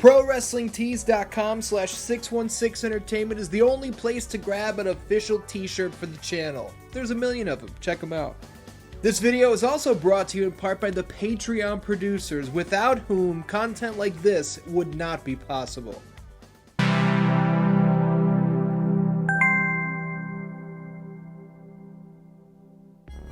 ProWrestlingTees.com/616entertainment is the only place to grab an official t-shirt for the channel. There's a million of them. Check them out. This video is also brought to you in part by the Patreon producers, without whom content like this would not be possible.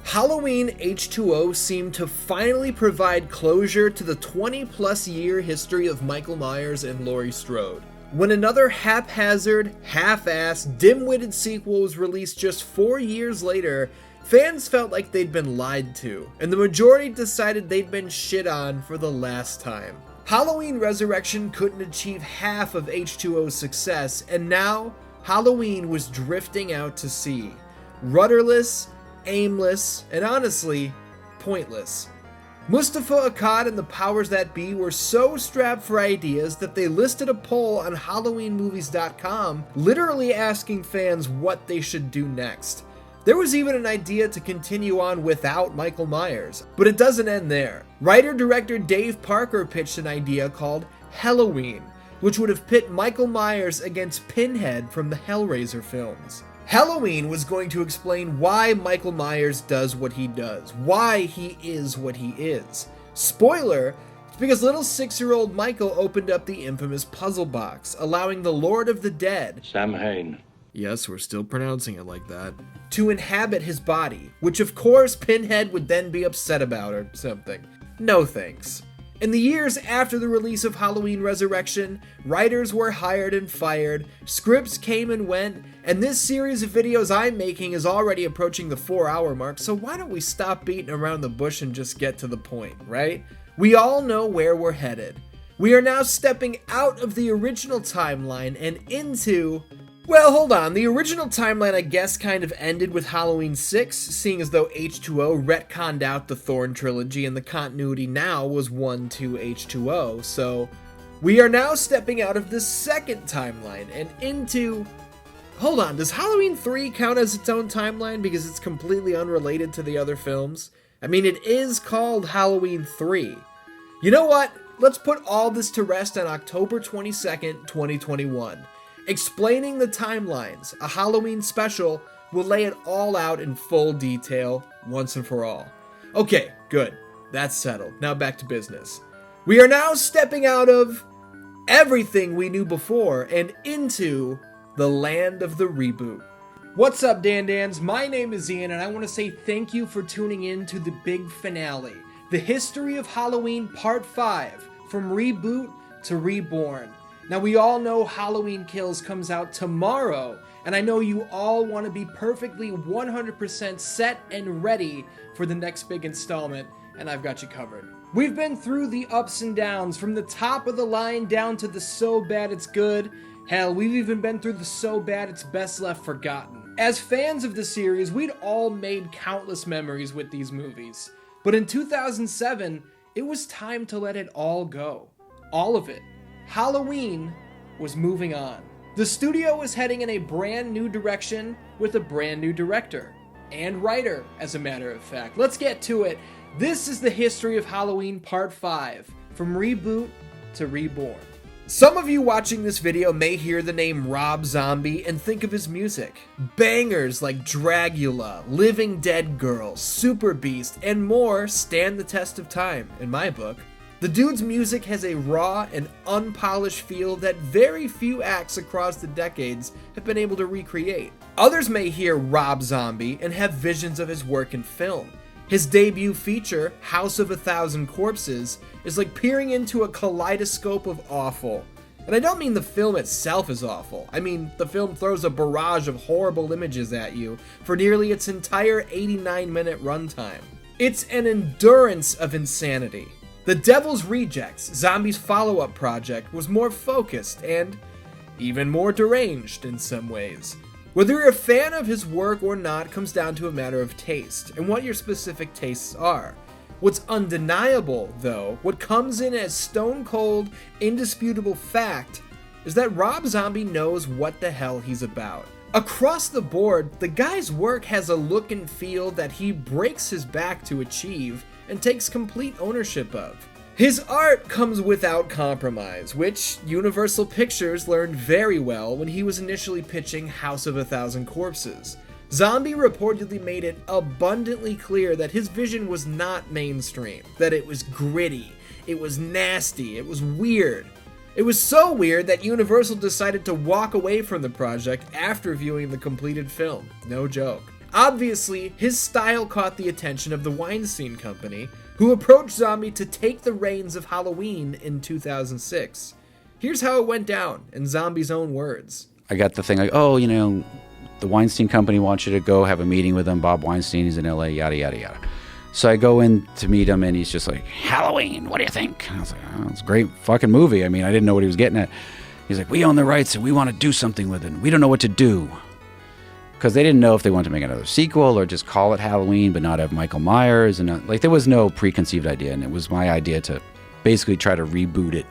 Halloween H2O seemed to finally provide closure to the 20-plus year history of Michael Myers and Laurie Strode. When another haphazard, half-assed, dim-witted sequel was released just 4 years later, fans felt like they'd been lied to, and the majority decided they'd been shit on for the last time. Halloween Resurrection couldn't achieve half of H2O's success, and now Halloween was drifting out to sea. Rudderless, aimless, and honestly, pointless. Mustafa Akkad and the powers that be were so strapped for ideas that they listed a poll on HalloweenMovies.com, literally asking fans what they should do next. There was even an idea to continue on without Michael Myers, but it doesn't end there. Writer-director Dave Parker pitched an idea called Halloween, which would have pit Michael Myers against Pinhead from the Hellraiser films. Halloween was going to explain why Michael Myers does what he does, why he is what he is. Spoiler, it's because little 6-year-old Michael opened up the infamous puzzle box, allowing the Lord of the Dead, Samhain, yes, we're still pronouncing it like that, to inhabit his body, which of course Pinhead would then be upset about or something. No thanks. In the years after the release of Halloween Resurrection, writers were hired and fired, scripts came and went, and this series of videos I'm making is already approaching the 4-hour mark, so why don't we stop beating around the bush and just get to the point, right? We all know where we're headed. We are now stepping out of the original timeline and into... Well, hold on, the original timeline I guess kind of ended with Halloween 6, seeing as though H2O retconned out the Thorn trilogy and the continuity now was 1-2-H2O, so we are now stepping out of the second timeline and into... Hold on, does Halloween 3 count as its own timeline because it's completely unrelated to the other films? I mean, it is called Halloween 3. You know what? Let's put all this to rest on October 22nd, 2021. Explaining the timelines, a Halloween special will lay it all out in full detail once and for all. Okay, good. That's settled. Now back to business. We are now stepping out of everything we knew before and into the land of the reboot. What's up, Dan-Dans? My name is Ian, and I want to say thank you for tuning in to the big finale, the history of Halloween Part 5, from Reboot to Reborn. Now, we all know Halloween Kills comes out tomorrow, and I know you all want to be perfectly 100% set and ready for the next big installment, and I've got you covered. We've been through the ups and downs, from the top of the line down to the so bad it's good. Hell, we've even been through the so bad it's best left forgotten. As fans of the series, we'd all made countless memories with these movies. But in 2007, it was time to let it all go. All of it. Halloween was moving on. The studio was heading in a brand new direction with a brand new director. And writer, as a matter of fact. Let's get to it. This is the history of Halloween Part 5, from Reboot to Reborn. Some of you watching this video may hear the name Rob Zombie and think of his music. Bangers like Dragula, Living Dead Girl, Super Beast, and more stand the test of time, in my book. The dude's music has a raw and unpolished feel that very few acts across the decades have been able to recreate. Others may hear Rob Zombie and have visions of his work in film. His debut feature, House of a Thousand Corpses, is like peering into a kaleidoscope of awful. And I don't mean the film itself is awful. I mean, the film throws a barrage of horrible images at you for nearly its entire 89-minute runtime. It's an endurance of insanity. The Devil's Rejects, Zombie's follow-up project, was more focused and even more deranged in some ways. Whether you're a fan of his work or not comes down to a matter of taste, and what your specific tastes are. What's undeniable, though, what comes in as stone-cold, indisputable fact, is that Rob Zombie knows what the hell he's about. Across the board, the guy's work has a look and feel that he breaks his back to achieve and takes complete ownership of. His art comes without compromise, which Universal Pictures learned very well when he was initially pitching House of a Thousand Corpses. Zombie reportedly made it abundantly clear that his vision was not mainstream, that it was gritty, it was nasty, it was weird. It was so weird that Universal decided to walk away from the project after viewing the completed film. No joke. Obviously, his style caught the attention of the Weinstein Company, who approached Zombie to take the reins of Halloween in 2006. Here's how it went down, in Zombie's own words. I got the thing like, oh, the Weinstein Company wants you to go have a meeting with him. Bob Weinstein, he's in LA, yada, yada, yada. So I go in to meet him, and he's just like, Halloween, what do you think? And I was like, oh, it's a great fucking movie. I mean, I didn't know what he was getting at. He's like, we own the rights, and we want to do something with it. We don't know what to do. Because they didn't know if they wanted to make another sequel or just call it Halloween but not have Michael Myers. And there was no preconceived idea, and it was my idea to basically try to reboot it,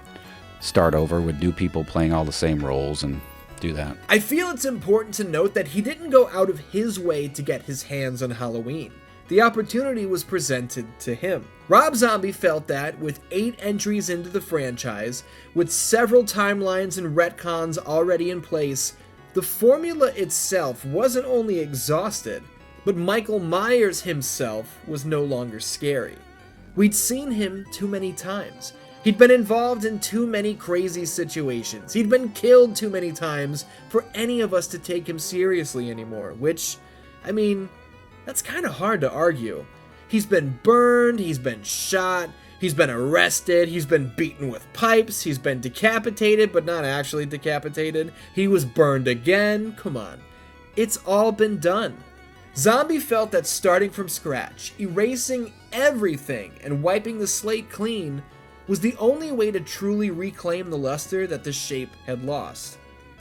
start over with new people playing all the same roles and do that. I feel it's important to note that he didn't go out of his way to get his hands on Halloween. The opportunity was presented to him. Rob Zombie felt that, with 8 entries into the franchise, with several timelines and retcons already in place, the formula itself wasn't only exhausted, but Michael Myers himself was no longer scary. We'd seen him too many times. He'd been involved in too many crazy situations. He'd been killed too many times for any of us to take him seriously anymore, which, that's kind of hard to argue. He's been burned, he's been shot, he's been arrested, he's been beaten with pipes, he's been decapitated, but not actually decapitated. He was burned again. Come on. It's all been done. Zombie felt that starting from scratch, erasing everything and wiping the slate clean was the only way to truly reclaim the luster that the shape had lost.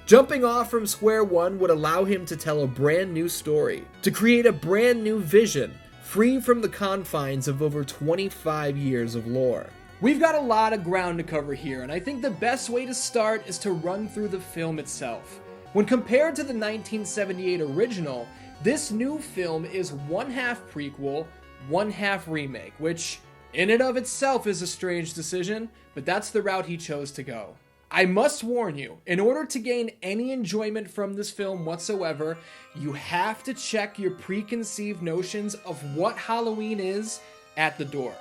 Jumping off from square one would allow him to tell a brand new story, to create a brand new vision, free from the confines of over 25 years of lore. We've got a lot of ground to cover here, and I think the best way to start is to run through the film itself. When compared to the 1978 original, this new film is 1/2 prequel, 1/2 remake, which in and of itself is a strange decision, but that's the route he chose to go. I must warn you, in order to gain any enjoyment from this film whatsoever, you have to check your preconceived notions of what Halloween is at the door.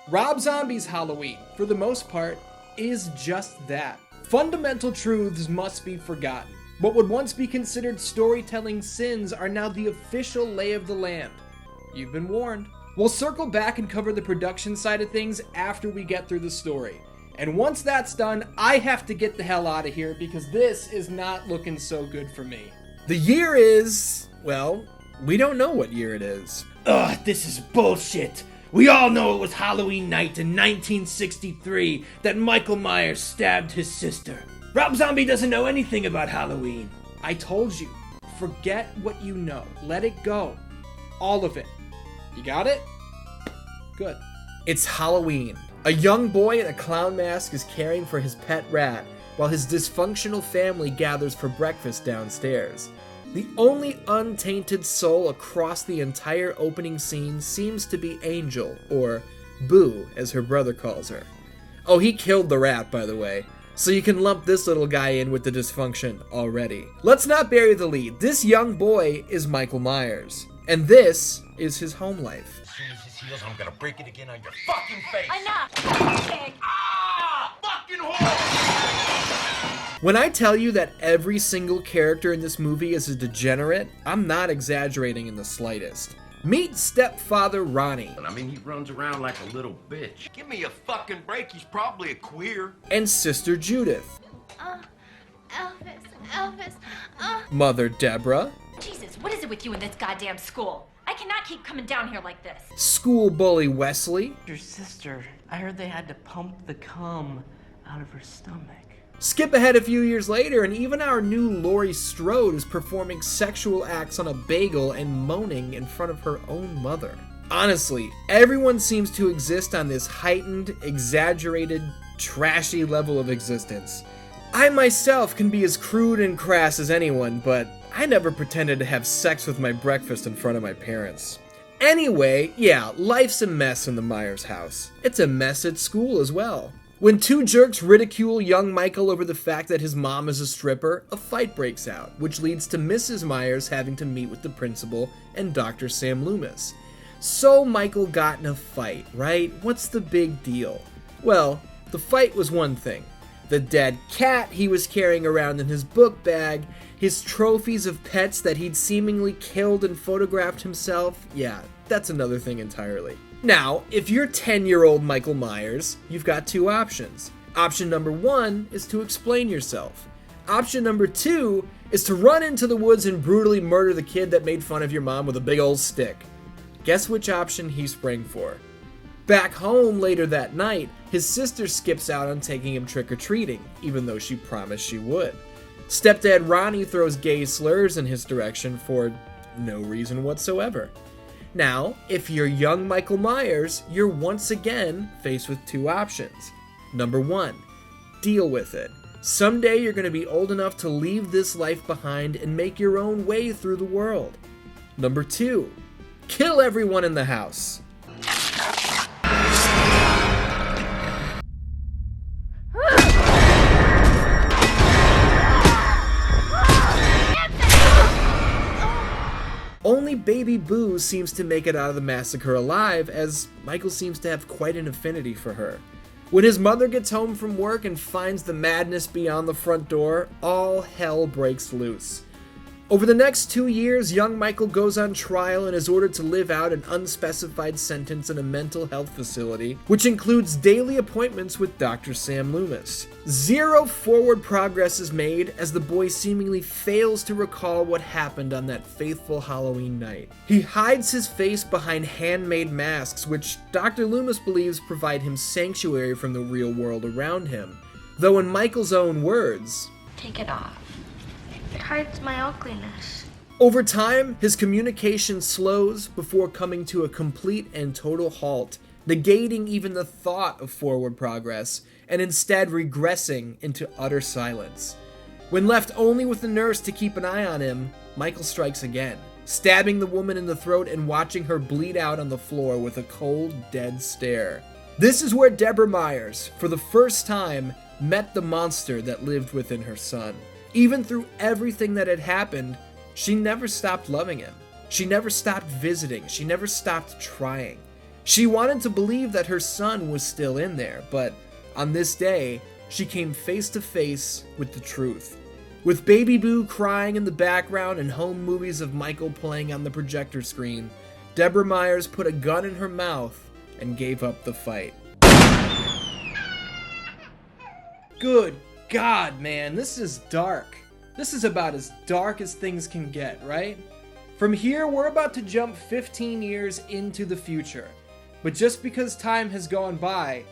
Rob Zombie's Halloween, for the most part, is just that. Fundamental truths must be forgotten. What would once be considered storytelling sins are now the official lay of the land. You've been warned. We'll circle back and cover the production side of things after we get through the story. And once that's done, I have to get the hell out of here because this is not looking so good for me. The year is, well, we don't know what year it is. Ugh, this is bullshit. We all know it was Halloween night in 1963 that Michael Myers stabbed his sister. Rob Zombie doesn't know anything about Halloween. I told you, forget what you know. Let it go. All of it. You got it? Good. It's Halloween. A young boy in a clown mask is caring for his pet rat, while his dysfunctional family gathers for breakfast downstairs. The only untainted soul across the entire opening scene seems to be Angel, or Boo, as her brother calls her. Oh, he killed the rat, by the way, so you can lump this little guy in with the dysfunction already. Let's not bury the lead. This young boy is Michael Myers, and this is his home life. Jesus, heels, I'm gonna break it again on your fucking face. Enough! Okay. Ah! Fucking whore! When I tell you that every single character in this movie is a degenerate, I'm not exaggerating in the slightest. Meet stepfather Ronnie. I mean, he runs around like a little bitch. Give me a fucking break, he's probably a queer. And sister Judith. Elvis. Mother Deborah. Jesus, what is it with you in this goddamn school? I cannot keep coming down here like this. School bully Wesley. Your sister, I heard they had to pump the cum out of her stomach. Skip ahead a few years later, and even our new Laurie Strode is performing sexual acts on a bagel and moaning in front of her own mother. Honestly, everyone seems to exist on this heightened, exaggerated, trashy level of existence. I myself can be as crude and crass as anyone, but I never pretended to have sex with my breakfast in front of my parents. Anyway, yeah, life's a mess in the Myers house. It's a mess at school as well. When two jerks ridicule young Michael over the fact that his mom is a stripper, a fight breaks out, which leads to Mrs. Myers having to meet with the principal and Dr. Sam Loomis. So Michael got in a fight, right? What's the big deal? Well, the fight was one thing. The dead cat he was carrying around in his book bag, his trophies of pets that he'd seemingly killed and photographed himself, yeah, that's another thing entirely. Now, if you're 10-year-old Michael Myers, you've got two options. Option number 1 is to explain yourself. Option number 2 is to run into the woods and brutally murder the kid that made fun of your mom with a big old stick. Guess which option he sprang for? Back home later that night, his sister skips out on taking him trick-or-treating, even though she promised she would. Stepdad Ronnie throws gay slurs in his direction for no reason whatsoever. Now, if you're young Michael Myers, you're once again faced with two options. Number 1, deal with it. Someday you're going to be old enough to leave this life behind and make your own way through the world. Number 2, kill everyone in the house. Only Baby Boo seems to make it out of the massacre alive, as Michael seems to have quite an affinity for her. When his mother gets home from work and finds the madness beyond the front door, all hell breaks loose. Over the next 2 years, young Michael goes on trial and is ordered to live out an unspecified sentence in a mental health facility, which includes daily appointments with Dr. Sam Loomis. Zero forward progress is made as the boy seemingly fails to recall what happened on that faithful Halloween night. He hides his face behind handmade masks, which Dr. Loomis believes provide him sanctuary from the real world around him. Though in Michael's own words, "Take it off. It hides my ugliness." Over time, his communication slows before coming to a complete and total halt, negating even the thought of forward progress, and instead regressing into utter silence. When left only with the nurse to keep an eye on him, Michael strikes again, stabbing the woman in the throat and watching her bleed out on the floor with a cold, dead stare. This is where Deborah Myers, for the first time, met the monster that lived within her son. Even through everything that had happened, she never stopped loving him. She never stopped visiting. She never stopped trying. She wanted to believe that her son was still in there, but on this day, she came face to face with the truth. With Baby Boo crying in the background and home movies of Michael playing on the projector screen, Deborah Myers put a gun in her mouth and gave up the fight. Good God, man, this is dark. This is about as dark as things can get, right? From here, we're about to jump 15 years into the future. But just because time has gone by,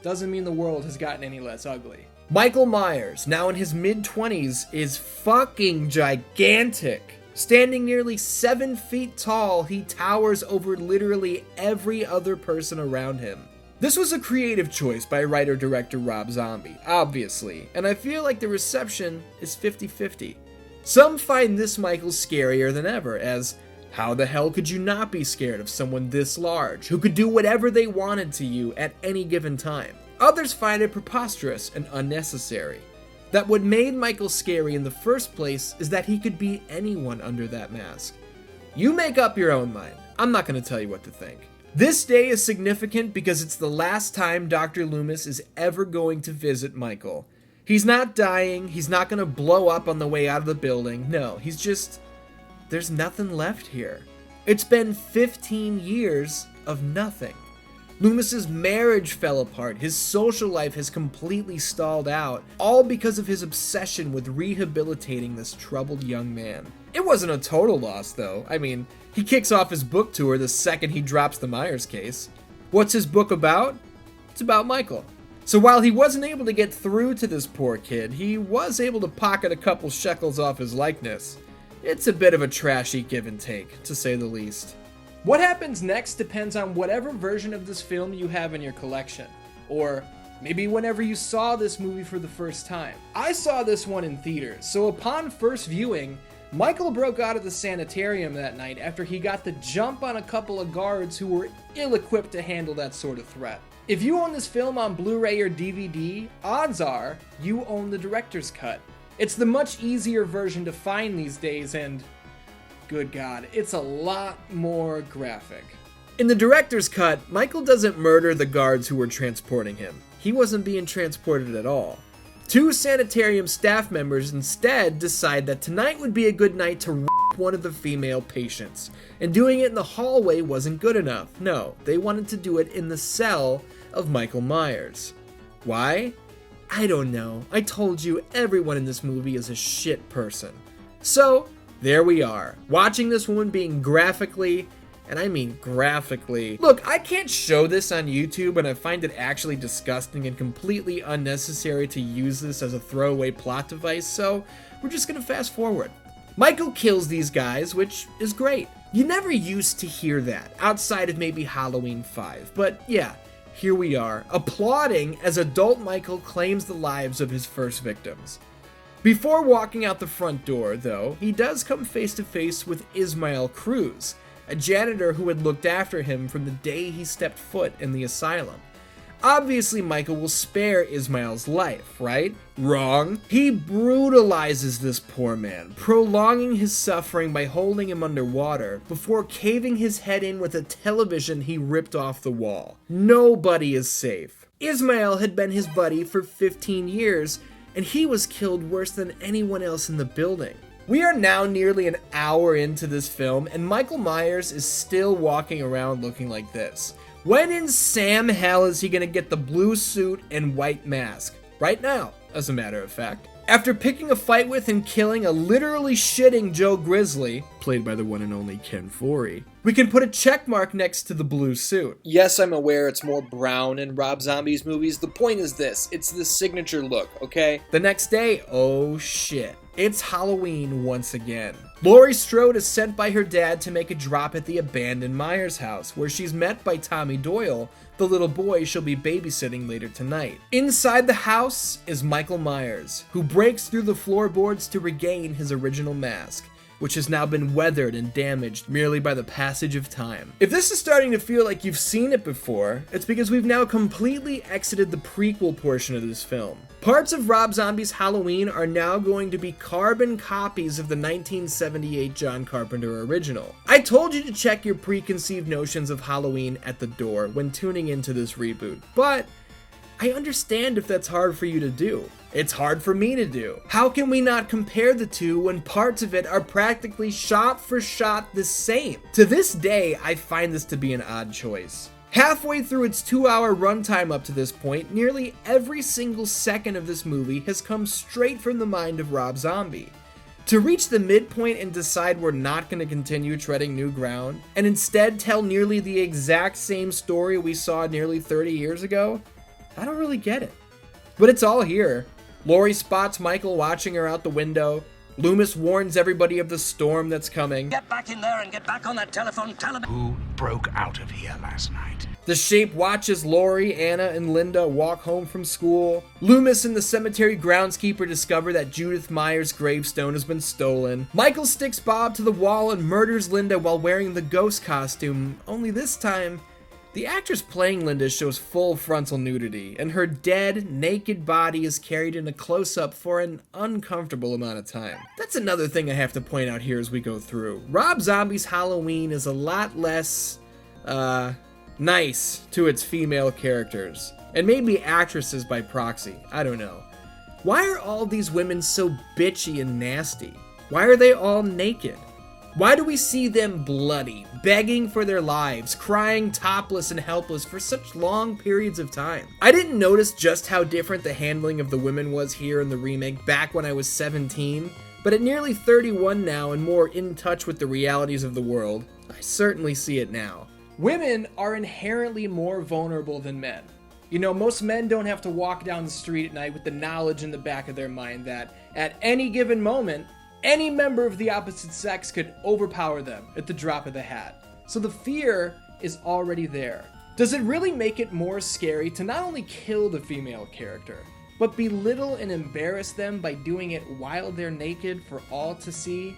doesn't mean the world has gotten any less ugly. Michael Myers, now in his mid-20s, is fucking gigantic. Standing nearly 7 feet tall, he towers over literally every other person around him. This was a creative choice by writer-director Rob Zombie, obviously, and I feel like the reception is 50-50. Some find this Michael scarier than ever, as how the hell could you not be scared of someone this large, who could do whatever they wanted to you at any given time? Others find it preposterous and unnecessary. That what made Michael scary in the first place is that he could be anyone under that mask. You make up your own mind. I'm not going to tell you what to think. This day is significant because it's the last time Dr. Loomis is ever going to visit Michael. He's not dying, he's not going to blow up on the way out of the building. No, he's just... there's nothing left here. It's been 15 years of nothing. Loomis's marriage fell apart, his social life has completely stalled out, all because of his obsession with rehabilitating this troubled young man. It wasn't a total loss, though. I mean, he kicks off his book tour the second he drops the Myers case. What's his book about? It's about Michael. So while he wasn't able to get through to this poor kid, he was able to pocket a couple shekels off his likeness. It's a bit of a trashy give and take, to say the least. What happens next depends on whatever version of this film you have in your collection, or maybe whenever you saw this movie for the first time. I saw this one in theaters, so upon first viewing, Michael broke out of the sanitarium that night after he got the jump on a couple of guards who were ill-equipped to handle that sort of threat. If you own this film on Blu-ray or DVD, odds are you own the director's cut. It's the much easier version to find these days, and good God, it's a lot more graphic. In the director's cut, Michael doesn't murder the guards who were transporting him. He wasn't being transported at all. Two sanitarium staff members instead decide that tonight would be a good night to rape one of the female patients, and doing it in the hallway wasn't good enough. No, they wanted to do it in the cell of Michael Myers. Why? I don't know. I told you, everyone in this movie is a shit person. So, there we are, watching this woman being graphically, and I mean graphically. Look, I can't show this on YouTube, and I find it actually disgusting and completely unnecessary to use this as a throwaway plot device, so we're just gonna fast forward. Michael kills these guys, which is great. You never used to hear that, outside of maybe Halloween 5, but yeah, here we are, applauding as adult Michael claims the lives of his first victims. Before walking out the front door, though, he does come face to face with Ismael Cruz, a janitor who had looked after him from the day he stepped foot in the asylum. Obviously, Michael will spare Ismael's life, right? Wrong. He brutalizes this poor man, prolonging his suffering by holding him underwater before caving his head in with a television he ripped off the wall. Nobody is safe. Ismael had been his buddy for 15 years, and he was killed worse than anyone else in the building. We are now nearly an hour into this film, and Michael Myers is still walking around looking like this. When in Sam hell is he gonna get the blue suit and white mask? Right now, as a matter of fact. After picking a fight with and killing a literally shitting Joe Grizzly, played by the one and only Ken Foree, we can put a check mark next to the blue suit. Yes, I'm aware it's more brown in Rob Zombie's movies. The point is this, it's the signature look, okay? The next day, oh shit. It's Halloween once again. Laurie Strode is sent by her dad to make a drop at the abandoned Myers house, where she's met by Tommy Doyle, the little boy she'll be babysitting later tonight. Inside the house is Michael Myers, who breaks through the floorboards to regain his original mask, which has now been weathered and damaged merely by the passage of time. If this is starting to feel like you've seen it before, it's because we've now completely exited the prequel portion of this film. Parts of Rob Zombie's Halloween are now going to be carbon copies of the 1978 John Carpenter original. I told you to check your preconceived notions of Halloween at the door when tuning into this reboot, but I understand if that's hard for you to do. It's hard for me to do. How can we not compare the two when parts of it are practically shot for shot the same? To this day, I find this to be an odd choice. Halfway through its 2-hour runtime up to this point, nearly every single second of this movie has come straight from the mind of Rob Zombie. To reach the midpoint and decide we're not going to continue treading new ground, and instead tell nearly the exact same story we saw nearly 30 years ago, I don't really get it. But it's all here. Laurie spots Michael watching her out the window. Loomis warns everybody of the storm that's coming. Get back in there and get back on that telephone. Tell him who broke out of here last night. The Shape watches Laurie, Anna, and Linda walk home from school. Loomis and the cemetery groundskeeper discover that Judith Myers' gravestone has been stolen. Michael sticks Bob to the wall and murders Linda while wearing the ghost costume, only this time, the actress playing Linda shows full frontal nudity, and her dead, naked body is carried in a close-up for an uncomfortable amount of time. That's another thing I have to point out here as we go through. Rob Zombie's Halloween is a lot less, nice to its female characters, and maybe actresses by proxy, I don't know. Why are all these women so bitchy and nasty? Why are they all naked? Why do we see them bloody, begging for their lives, crying topless and helpless for such long periods of time? I didn't notice just how different the handling of the women was here in the remake back when I was 17, but at nearly 31 now and more in touch with the realities of the world, I certainly see it now. Women are inherently more vulnerable than men. You know, most men don't have to walk down the street at night with the knowledge in the back of their mind that at any given moment, any member of the opposite sex could overpower them at the drop of the hat. So the fear is already there. Does it really make it more scary to not only kill the female character, but belittle and embarrass them by doing it while they're naked for all to see?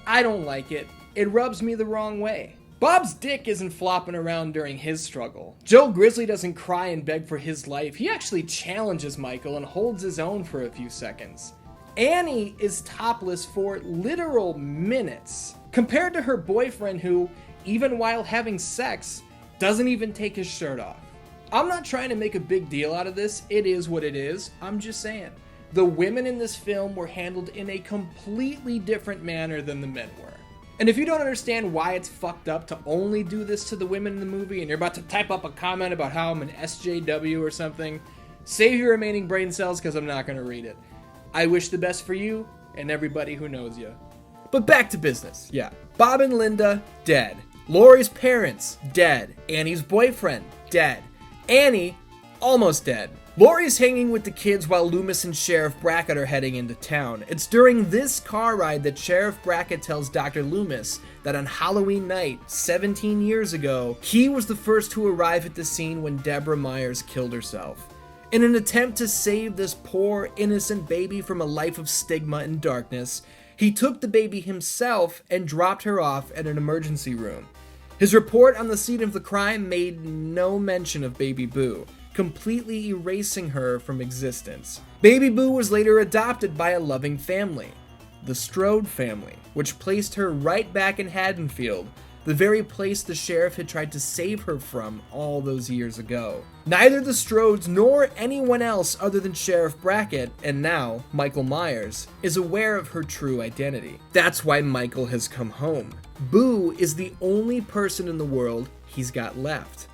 I don't like it. It rubs me the wrong way. Bob's dick isn't flopping around during his struggle. Joe Grizzly doesn't cry and beg for his life. He actually challenges Michael and holds his own for a few seconds. Annie is topless for literal minutes, compared to her boyfriend who, even while having sex, doesn't even take his shirt off. I'm not trying to make a big deal out of this. It is what it is. I'm just saying. The women in this film were handled in a completely different manner than the men were. And if you don't understand why it's fucked up to only do this to the women in the movie, and you're about to type up a comment about how I'm an SJW or something, save your remaining brain cells because I'm not going to read it. I wish the best for you and everybody who knows you. But back to business. Yeah. Bob and Linda, dead. Laurie's parents, dead. Annie's boyfriend, dead. Annie, almost dead. Laurie's hanging with the kids while Loomis and Sheriff Brackett are heading into town. It's during this car ride that Sheriff Brackett tells Dr. Loomis that on Halloween night, 17 years ago, he was the first to arrive at the scene when Deborah Myers killed herself. In an attempt to save this poor, innocent baby from a life of stigma and darkness, he took the baby himself and dropped her off at an emergency room. His report on the scene of the crime made no mention of Baby Boo, completely erasing her from existence. Baby Boo was later adopted by a loving family, the Strode family, which placed her right back in Haddonfield, the very place the sheriff had tried to save her from all those years ago. Neither the Strodes nor anyone else other than Sheriff Brackett, and now Michael Myers, is aware of her true identity. That's why Michael has come home. Boo is the only person in the world he's got left.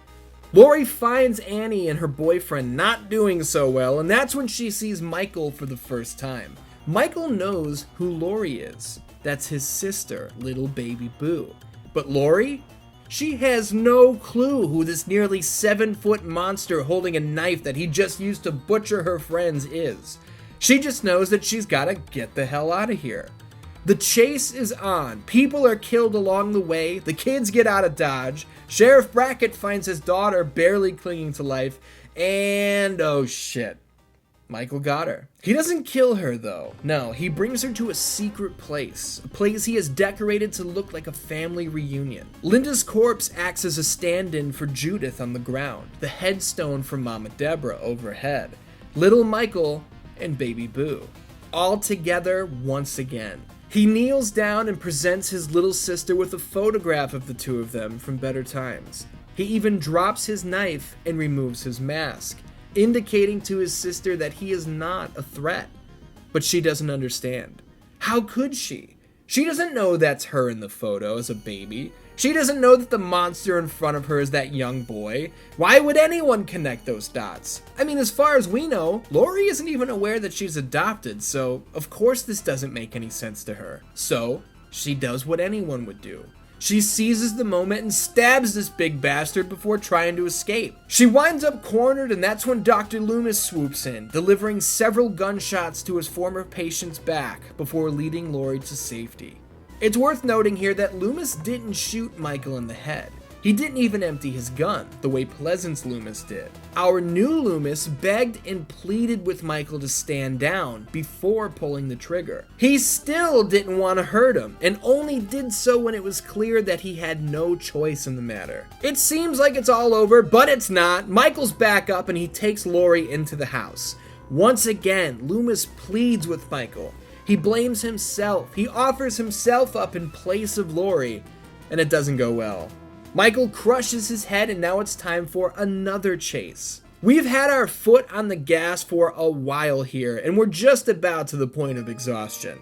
Laurie finds Annie and her boyfriend not doing so well, and that's when she sees Michael for the first time. Michael knows who Laurie is. That's his sister, little baby Boo. But Laurie? She has no clue who this nearly 7-foot monster holding a knife that he just used to butcher her friends is. She just knows that she's gotta get the hell out of here. The chase is on. People are killed along the way. The kids get out of Dodge. Sheriff Brackett finds his daughter barely clinging to life. And oh shit. Michael got her. He doesn't kill her though. No, he brings her to a secret place. A place he has decorated to look like a family reunion. Linda's corpse acts as a stand-in for Judith on the ground. The headstone for Mama Deborah overhead. Little Michael and Baby Boo. All together once again. He kneels down and presents his little sister with a photograph of the two of them from better times. He even drops his knife and removes his mask, indicating to his sister that he is not a threat. But she doesn't understand. How could she? She doesn't know that's her in the photo as a baby. She doesn't know that the monster in front of her is that young boy. Why would anyone connect those dots? I mean, as far as we know, Laurie isn't even aware that she's adopted, so of course this doesn't make any sense to her. So, she does what anyone would do. She seizes the moment and stabs this big bastard before trying to escape. She winds up cornered, and that's when Dr. Loomis swoops in, delivering several gunshots to his former patient's back before leading Laurie to safety. It's worth noting here that Loomis didn't shoot Michael in the head. He didn't even empty his gun, the way Pleasance Loomis did. Our new Loomis begged and pleaded with Michael to stand down before pulling the trigger. He still didn't want to hurt him, and only did so when it was clear that he had no choice in the matter. It seems like it's all over, but it's not. Michael's back up and he takes Laurie into the house. Once again, Loomis pleads with Michael. He blames himself. He offers himself up in place of Laurie, and it doesn't go well. Michael crushes his head, and now it's time for another chase. We've had our foot on the gas for a while here, and we're just about to the point of exhaustion.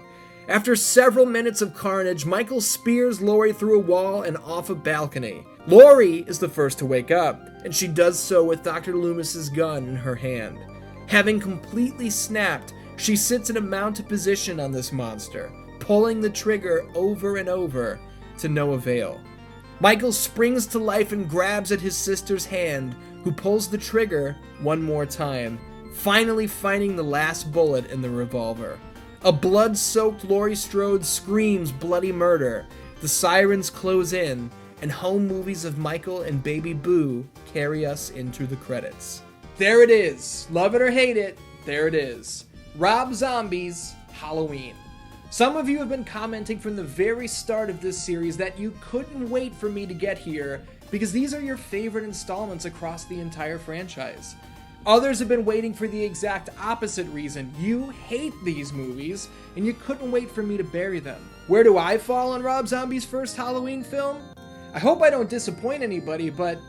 After several minutes of carnage, Michael spears Laurie through a wall and off a balcony. Laurie is the first to wake up, and she does so with Dr. Loomis's gun in her hand. Having completely snapped, she sits in a mounted position on this monster, pulling the trigger over and over to no avail. Michael springs to life and grabs at his sister's hand, who pulls the trigger one more time, finally finding the last bullet in the revolver. A blood-soaked Laurie Strode screams bloody murder. The sirens close in, and home movies of Michael and Baby Boo carry us into the credits. There it is. Love it or hate it, there it is. Rob Zombie's Halloween. Some of you have been commenting from the very start of this series that you couldn't wait for me to get here because these are your favorite installments across the entire franchise. Others have been waiting for the exact opposite reason. You hate these movies and you couldn't wait for me to bury them. Where do I fall on Rob Zombie's first Halloween film? I hope I don't disappoint anybody, but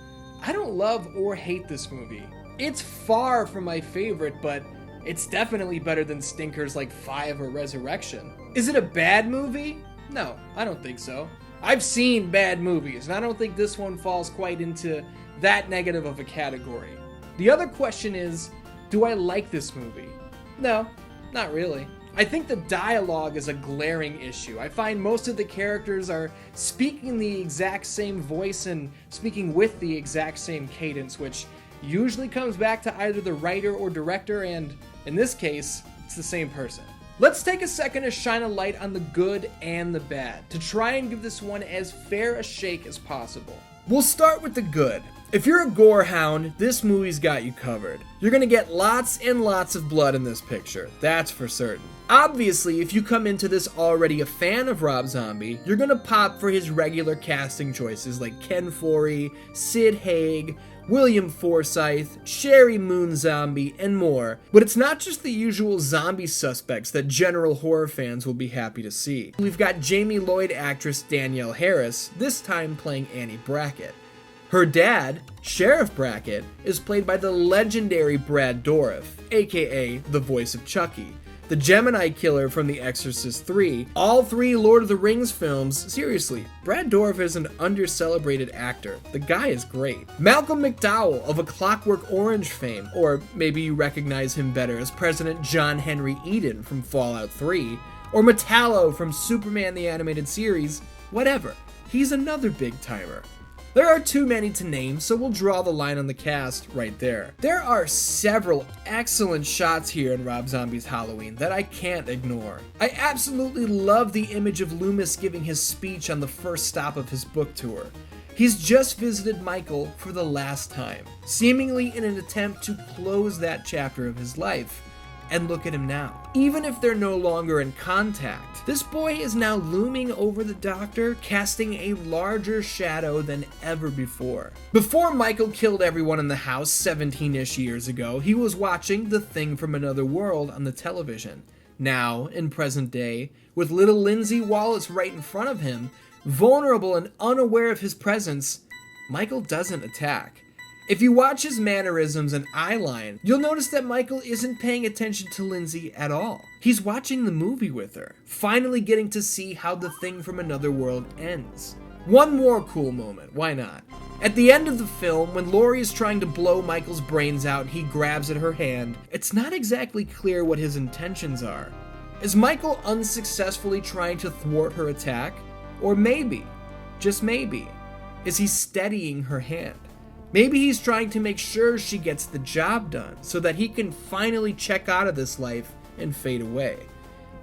I don't love or hate this movie. It's far from my favorite, but it's definitely better than stinkers like 5 or Resurrection. Is it a bad movie? No, I don't think so. I've seen bad movies, and I don't think this one falls quite into that negative of a category. The other question is, do I like this movie? No, not really. I think the dialogue is a glaring issue. I find most of the characters are speaking the exact same voice and speaking with the exact same cadence, which usually comes back to either the writer or director, and in this case, it's the same person. Let's take a second to shine a light on the good and the bad, to try and give this one as fair a shake as possible. We'll start with the good. If you're a gore hound, this movie's got you covered. You're gonna get lots and lots of blood in this picture, that's for certain. Obviously, if you come into this already a fan of Rob Zombie, you're gonna pop for his regular casting choices like Ken Foree, Sid Haig, William Forsythe, Sherry Moon Zombie, and more. But it's not just the usual zombie suspects that general horror fans will be happy to see. We've got Jamie Lloyd actress Danielle Harris, this time playing Annie Brackett. Her dad, Sheriff Brackett, is played by the legendary Brad Dourif, aka the voice of Chucky, the Gemini killer from The Exorcist 3, all 3 Lord of the Rings films. Seriously, Brad Dourif is an under-celebrated actor. The guy is great. Malcolm McDowell of A Clockwork Orange fame, or maybe you recognize him better as President John Henry Eden from Fallout 3, or Metallo from Superman the Animated Series, whatever. He's another big-timer. There are too many to name, so we'll draw the line on the cast right there. There are several excellent shots here in Rob Zombie's Halloween that I can't ignore. I absolutely love the image of Loomis giving his speech on the first stop of his book tour. He's just visited Michael for the last time, seemingly in an attempt to close that chapter of his life. And look at him now. Even if they're no longer in contact, this boy is now looming over the doctor, casting a larger shadow than ever before. Before Michael killed everyone in the house 17-ish years ago, he was watching The Thing from Another World on the television. Now, in present day, with little Lindsay Wallace right in front of him, vulnerable and unaware of his presence, Michael doesn't attack. If you watch his mannerisms and eyeline, you'll notice that Michael isn't paying attention to Lindsay at all. He's watching the movie with her, finally getting to see how The Thing from Another World ends. One more cool moment, why not? At the end of the film, when Laurie is trying to blow Michael's brains out and he grabs at her hand, it's not exactly clear what his intentions are. Is Michael unsuccessfully trying to thwart her attack? Or maybe, just maybe, is he steadying her hand? Maybe he's trying to make sure she gets the job done so that he can finally check out of this life and fade away.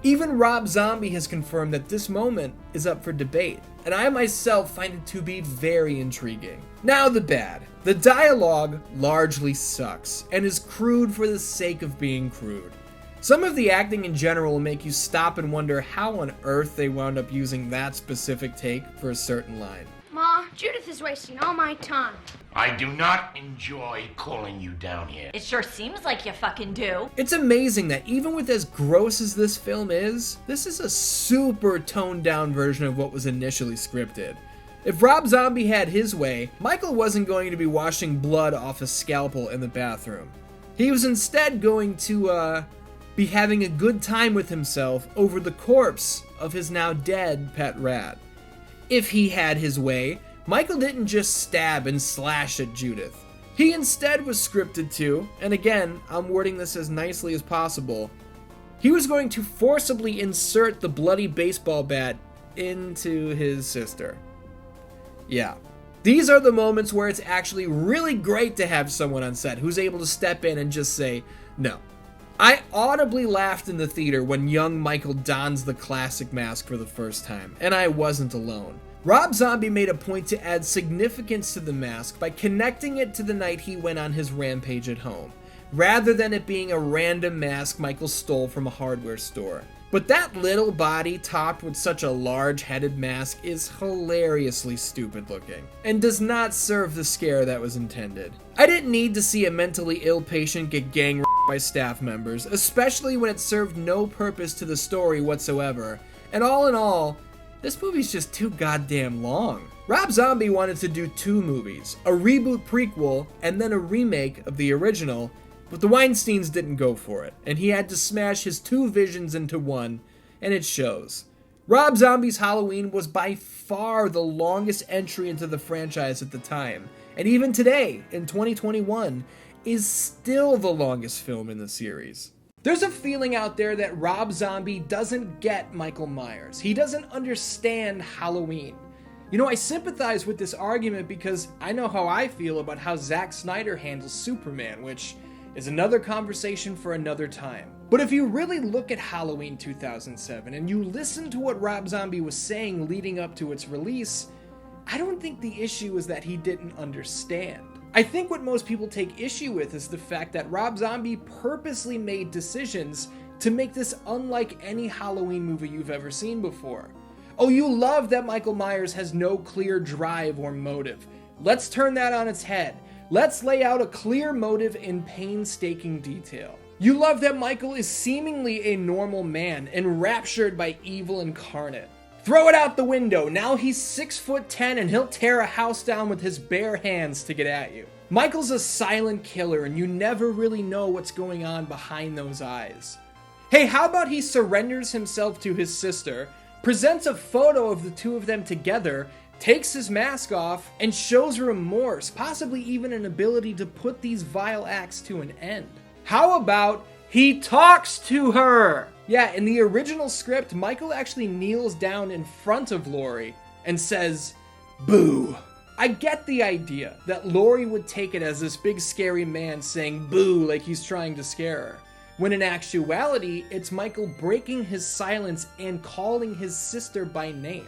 Even Rob Zombie has confirmed that this moment is up for debate, and I myself find it to be very intriguing. Now the bad. The dialogue largely sucks, and is crude for the sake of being crude. Some of the acting in general will make you stop and wonder how on earth they wound up using that specific take for a certain line. Ma, Judith is wasting all my time. I do not enjoy calling you down here. It sure seems like you fucking do. It's amazing that even with as gross as this film is, this is a super toned down version of what was initially scripted. If Rob Zombie had his way, Michael wasn't going to be washing blood off a scalpel in the bathroom. He was instead going to, be having a good time with himself over the corpse of his now dead pet rat. If he had his way, Michael didn't just stab and slash at Judith. He instead was scripted to, and again, I'm wording this as nicely as possible, he was going to forcibly insert the bloody baseball bat into his sister. Yeah. These are the moments where it's actually really great to have someone on set who's able to step in and just say, no. I audibly laughed in the theater when young Michael dons the classic mask for the first time, and I wasn't alone. Rob Zombie made a point to add significance to the mask by connecting it to the night he went on his rampage at home, rather than it being a random mask Michael stole from a hardware store. But that little body topped with such a large-headed mask is hilariously stupid looking, and does not serve the scare that was intended. I didn't need to see a mentally ill patient get gang raped by staff members, especially when it served no purpose to the story whatsoever. And all in all, this movie's just too goddamn long. Rob Zombie wanted to do 2 movies, a reboot prequel and then a remake of the original, but the Weinsteins didn't go for it, and he had to smash his 2 visions into one, and it shows. Rob Zombie's Halloween was by far the longest entry into the franchise at the time, and even today, in 2021, is still the longest film in the series. There's a feeling out there that Rob Zombie doesn't get Michael Myers. He doesn't understand Halloween. You know, I sympathize with this argument because I know how I feel about how Zack Snyder handles Superman, which is another conversation for another time. But if you really look at Halloween 2007 and you listen to what Rob Zombie was saying leading up to its release, I don't think the issue is that he didn't understand. I think what most people take issue with is the fact that Rob Zombie purposely made decisions to make this unlike any Halloween movie you've ever seen before. Oh, you love that Michael Myers has no clear drive or motive. Let's turn that on its head. Let's lay out a clear motive in painstaking detail. You love that Michael is seemingly a normal man, enraptured by evil incarnate. Throw it out the window. Now he's 6'10" and he'll tear a house down with his bare hands to get at you. Michael's a silent killer and you never really know what's going on behind those eyes. Hey, how about he surrenders himself to his sister, presents a photo of the 2 of them together, takes his mask off, and shows remorse, possibly even an ability to put these vile acts to an end? How about he talks to her? Yeah, in the original script, Michael actually kneels down in front of Laurie and says, "Boo." I get the idea that Laurie would take it as this big scary man saying boo like he's trying to scare her, when in actuality, it's Michael breaking his silence and calling his sister by name.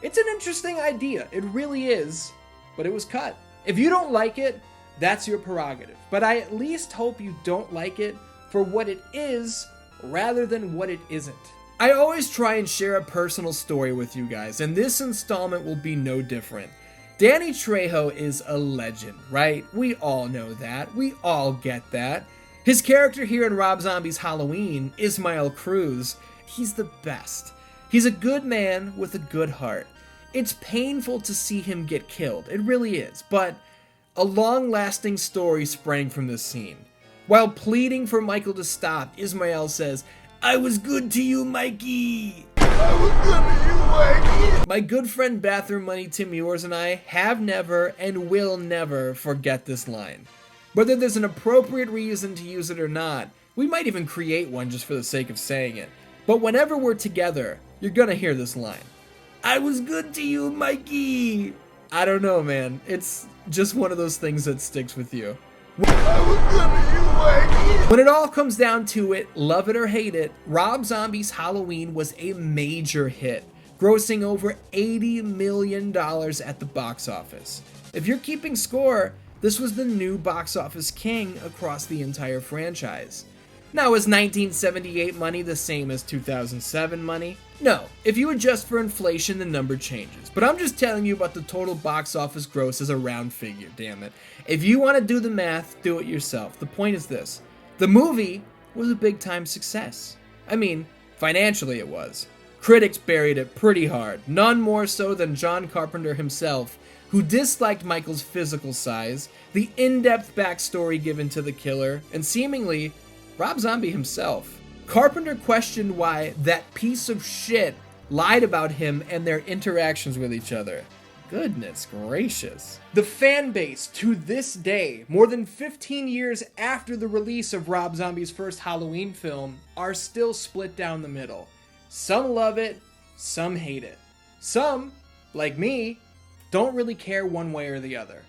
It's an interesting idea, it really is, but it was cut. If you don't like it, that's your prerogative, but I at least hope you don't like it for what it is rather than what it isn't. I always try and share a personal story with you guys, and this installment will be no different. Danny Trejo is a legend, right? We all know that. We all get that. His character here in Rob Zombie's Halloween, Ismael Cruz, he's the best. He's a good man with a good heart. It's painful to see him get killed, it really is, but a long-lasting story sprang from this scene. While pleading for Michael to stop, Ismael says, "I was good to you, Mikey." I was good to you, Mikey. My good friend Bathroom Money Tim Ewers and I have never and will never forget this line. Whether there's an appropriate reason to use it or not, we might even create one just for the sake of saying it. But whenever we're together, you're gonna hear this line. I was good to you, Mikey. I don't know, man. It's just one of those things that sticks with you. I was good to you, Mikey. When it all comes down to it, love it or hate it, Rob Zombie's Halloween was a major hit, grossing over $80 million at the box office. If you're keeping score, this was the new box office king across the entire franchise. Now, is 1978 money the same as 2007 money? No. If you adjust for inflation, the number changes. But I'm just telling you about the total box office gross as a round figure, damn it. If you want to do the math, do it yourself. The point is this. The movie was a big-time success. I mean, financially it was. Critics buried it pretty hard, none more so than John Carpenter himself, who disliked Michael's physical size, the in-depth backstory given to the killer, and seemingly Rob Zombie himself. Carpenter questioned why that piece of shit lied about him and their interactions with each other. Goodness gracious. The fan base, to this day, more than 15 years after the release of Rob Zombie's first Halloween film, are still split down the middle. Some love it, some hate it. Some, like me, don't really care one way or the other.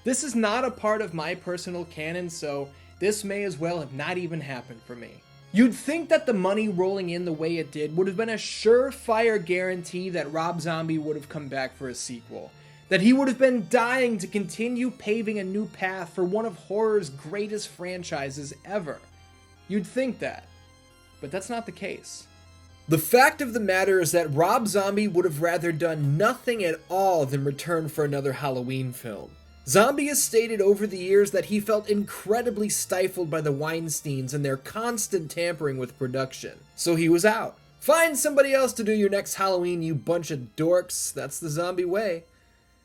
This is not a part of my personal canon, so this may as well have not even happened for me. You'd think that the money rolling in the way it did would have been a surefire guarantee that Rob Zombie would have come back for a sequel. That he would have been dying to continue paving a new path for one of horror's greatest franchises ever. You'd think that. But that's not the case. The fact of the matter is that Rob Zombie would have rather done nothing at all than return for another Halloween film. Zombie has stated over the years that he felt incredibly stifled by the Weinsteins and their constant tampering with production, so he was out. Find somebody else to do your next Halloween, you bunch of dorks. That's the Zombie way.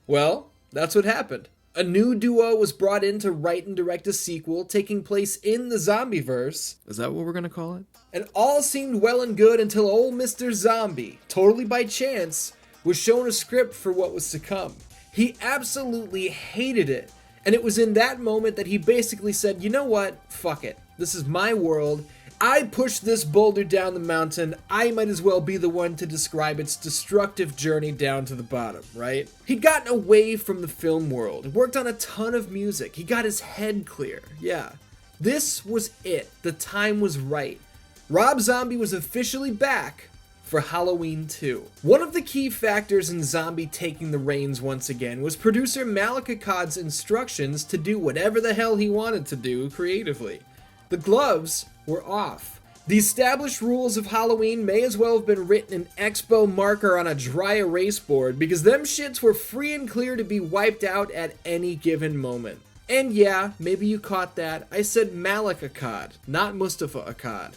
Well, that's what happened. A new duo was brought in to write and direct a sequel taking place in the Zombieverse. Is that what we're gonna call it? And all seemed well and good until old Mr. Zombie, totally by chance, was shown a script for what was to come. He absolutely hated it, and it was in that moment that he basically said, you know what, fuck it. This is my world. I pushed this boulder down the mountain. I might as well be the one to describe its destructive journey down to the bottom, right? He'd gotten away from the film world, worked on a ton of music. He got his head clear. Yeah. This was it. The time was right. Rob Zombie was officially back for Halloween 2. One of the key factors in Zombie taking the reins once again was producer Malik Akkad's instructions to do whatever the hell he wanted to do creatively. The gloves were off. The established rules of Halloween may as well have been written in Expo marker on a dry erase board because them shits were free and clear to be wiped out at any given moment. And yeah, maybe you caught that. I said Malik Akkad, not Mustafa Akkad.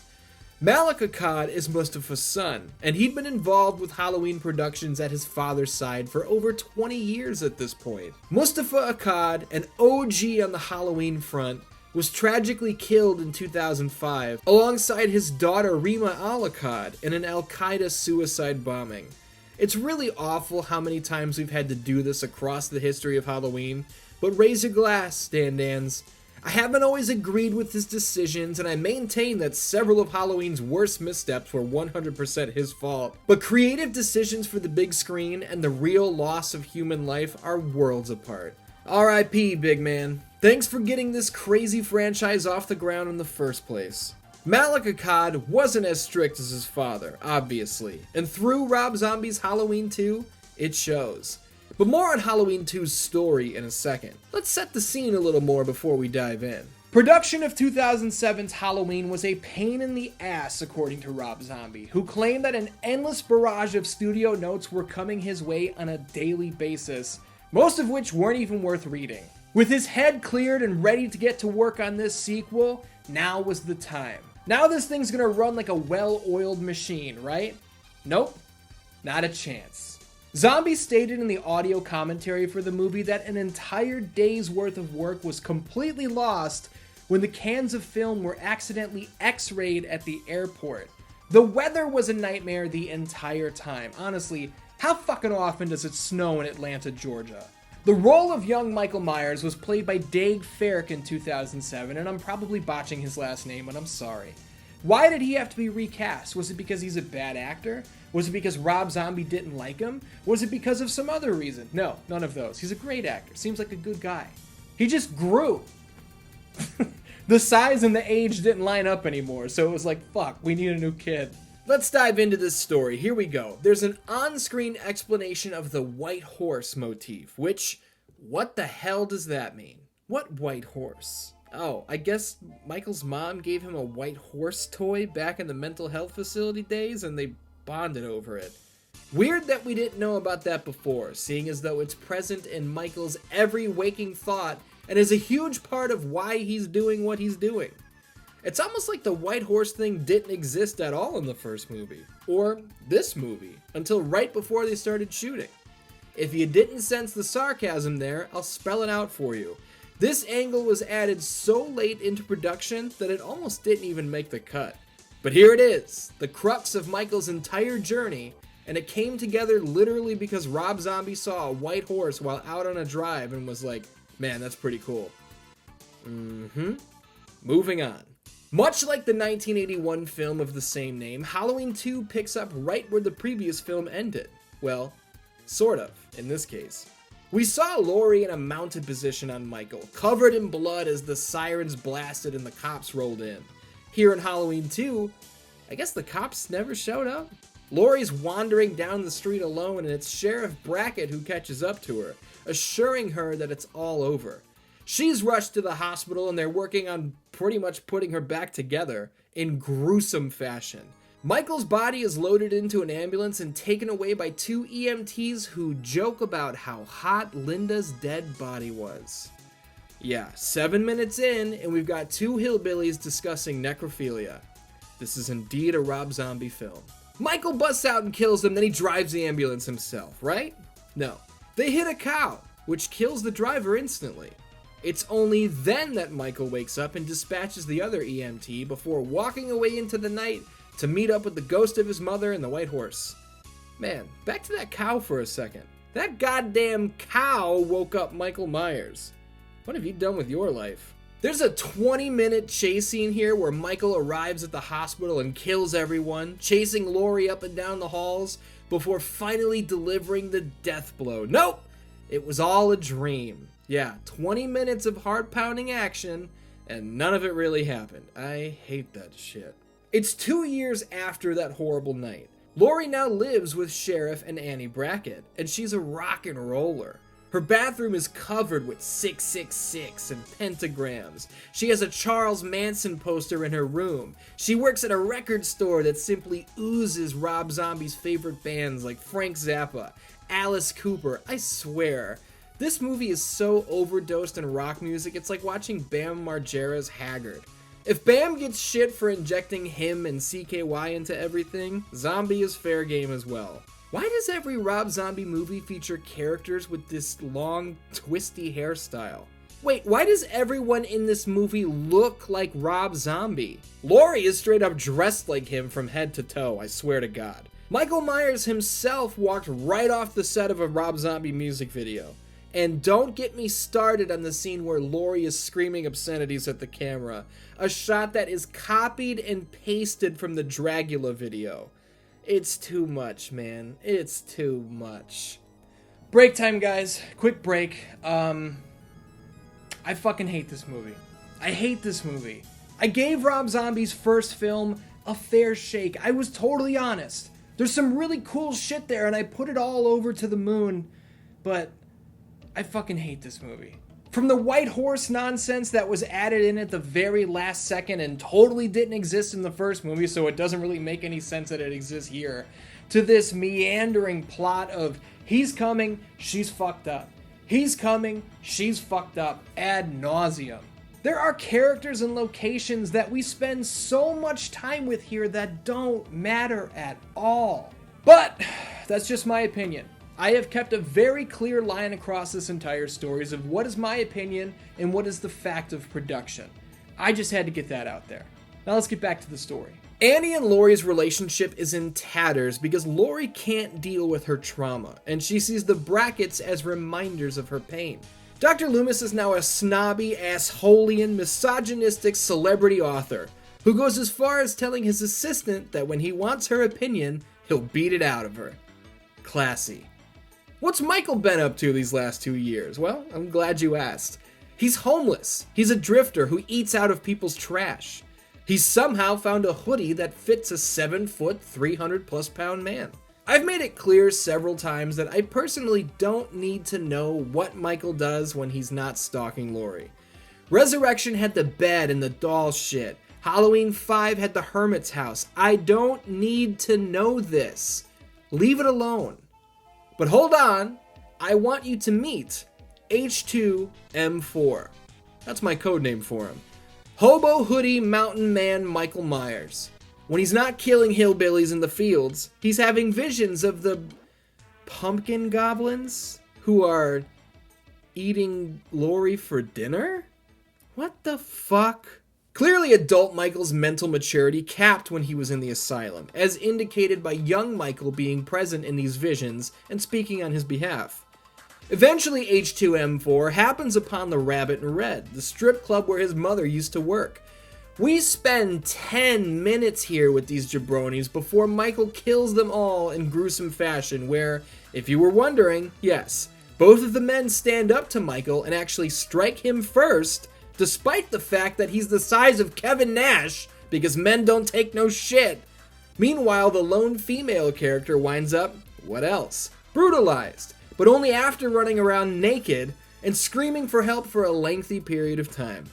Malik Akkad is Mustafa's son, and he'd been involved with Halloween productions at his father's side for over 20 years at this point. Mustafa Akkad, an OG on the Halloween front, was tragically killed in 2005 alongside his daughter Rima Al-Akkad in an Al-Qaeda suicide bombing. It's really awful how many times we've had to do this across the history of Halloween, but raise your glass, Dan-Dans. I haven't always agreed with his decisions, and I maintain that several of Halloween's worst missteps were 100% his fault. But creative decisions for the big screen and the real loss of human life are worlds apart. R.I.P., big man. Thanks for getting this crazy franchise off the ground in the first place. Malik Akkad wasn't as strict as his father, obviously, and through Rob Zombie's Halloween 2, it shows. But more on Halloween 2's story in a second. Let's set the scene a little more before we dive in. Production of 2007's Halloween was a pain in the ass, according to Rob Zombie, who claimed that an endless barrage of studio notes were coming his way on a daily basis, most of which weren't even worth reading. With his head cleared and ready to get to work on this sequel, now was the time. Now this thing's gonna run like a well-oiled machine, right? Nope, not a chance. Zombie stated in the audio commentary for the movie that an entire day's worth of work was completely lost when the cans of film were accidentally X-rayed at the airport. The weather was a nightmare the entire time. Honestly, how fucking often does it snow in Atlanta, Georgia? The role of young Michael Myers was played by Dave Ferrick in 2007, and I'm probably botching his last name, and I'm sorry. Why did he have to be recast? Was it because he's a bad actor? Was it because Rob Zombie didn't like him? Was it because of some other reason? No, none of those. He's a great actor. Seems like a good guy. He just grew. The size and the age didn't line up anymore, so it was like, fuck, we need a new kid. Let's dive into this story. Here we go. There's an on-screen explanation of the white horse motif, which, what the hell does that mean? What white horse? Oh, I guess Michael's mom gave him a white horse toy back in the mental health facility days and they bonded over it. Weird that we didn't know about that before, seeing as though it's present in Michael's every waking thought and is a huge part of why he's doing what he's doing. It's almost like the white horse thing didn't exist at all in the first movie, or this movie, until right before they started shooting. If you didn't sense the sarcasm there, I'll spell it out for you. This angle was added so late into production that it almost didn't even make the cut. But here it is, the crux of Michael's entire journey, and it came together literally because Rob Zombie saw a white horse while out on a drive and was like, man, that's pretty cool. Moving on. Much like the 1981 film of the same name, Halloween 2 picks up right where the previous film ended. Well, sort of, in this case. We saw Laurie in a mounted position on Michael, covered in blood as the sirens blasted and the cops rolled in. Here in Halloween 2, I guess the cops never showed up? Laurie's wandering down the street alone and it's Sheriff Brackett who catches up to her, assuring her that it's all over. She's rushed to the hospital and they're working on pretty much putting her back together in gruesome fashion. Michael's body is loaded into an ambulance and taken away by 2 EMTs who joke about how hot Linda's dead body was. Yeah, 7 minutes in, and we've got 2 hillbillies discussing necrophilia. This is indeed a Rob Zombie film. Michael busts out and kills them, then he drives the ambulance himself, right? No. They hit a cow, which kills the driver instantly. It's only then that Michael wakes up and dispatches the other EMT before walking away into the night to meet up with the ghost of his mother and the white horse. Man, back to that cow for a second. That goddamn cow woke up Michael Myers. What have you done with your life? There's a 20-minute chase scene here where Michael arrives at the hospital and kills everyone, chasing Laurie up and down the halls before finally delivering the death blow. Nope! It was all a dream. Yeah, 20 minutes of heart-pounding action, and none of it really happened. I hate that shit. It's 2 years after that horrible night. Laurie now lives with Sheriff and Annie Brackett, and she's a rock and roller. Her bathroom is covered with 666 and pentagrams. She has a Charles Manson poster in her room. She works at a record store that simply oozes Rob Zombie's favorite bands like Frank Zappa, Alice Cooper. I swear, this movie is so overdosed in rock music, it's like watching Bam Margera's Haggard. If Bam gets shit for injecting him and CKY into everything, Zombie is fair game as well. Why does every Rob Zombie movie feature characters with this long, twisty hairstyle? Wait, why does everyone in this movie look like Rob Zombie? Laurie is straight up dressed like him from head to toe, I swear to God. Michael Myers himself walked right off the set of a Rob Zombie music video. And don't get me started on the scene where Laurie is screaming obscenities at the camera, a shot that is copied and pasted from the Dragula video. It's too much, man. It's too much. Break time, guys. Quick break. I fucking hate this movie. I hate this movie. I gave Rob Zombie's first film a fair shake. I was totally honest. There's some really cool shit there, and I put it all over to the moon, but I fucking hate this movie. From the white horse nonsense that was added in at the very last second and totally didn't exist in the first movie, so it doesn't really make any sense that it exists here, to this meandering plot of he's coming, she's fucked up. He's coming, she's fucked up, ad nauseum. There are characters and locations that we spend so much time with here that don't matter at all. But that's just my opinion. I have kept a very clear line across this entire story of what is my opinion and what is the fact of production. I just had to get that out there. Now let's get back to the story. Annie and Laurie's relationship is in tatters because Laurie can't deal with her trauma, and she sees the Bracketts as reminders of her pain. Dr. Loomis is now a snobby, assholian, misogynistic celebrity author who goes as far as telling his assistant that when he wants her opinion, he'll beat it out of her. Classy. What's Michael been up to these last 2 years? Well, I'm glad you asked. He's homeless. He's a drifter who eats out of people's trash. He's somehow found a hoodie that fits a 7-foot, 300+ pound man. I've made it clear several times that I personally don't need to know what Michael does when he's not stalking Laurie. Resurrection had the bed and the doll shit. Halloween 5 had the hermit's house. I don't need to know this. Leave it alone. But hold on, I want you to meet H2M4. That's my code name for him. Hobo Hoodie Mountain Man Michael Myers. When he's not killing hillbillies in the fields, he's having visions of the pumpkin goblins who are eating Laurie for dinner? What the fuck? Clearly adult Michael's mental maturity capped when he was in the asylum, as indicated by young Michael being present in these visions and speaking on his behalf. Eventually H2M4 happens upon the Rabbit in Red, the strip club where his mother used to work. We spend 10 minutes here with these jabronis before Michael kills them all in gruesome fashion where, if you were wondering, yes, both of the men stand up to Michael and actually strike him first, despite the fact that he's the size of Kevin Nash, because men don't take no shit. Meanwhile, the lone female character winds up, what else? Brutalized, but only after running around naked and screaming for help for a lengthy period of time.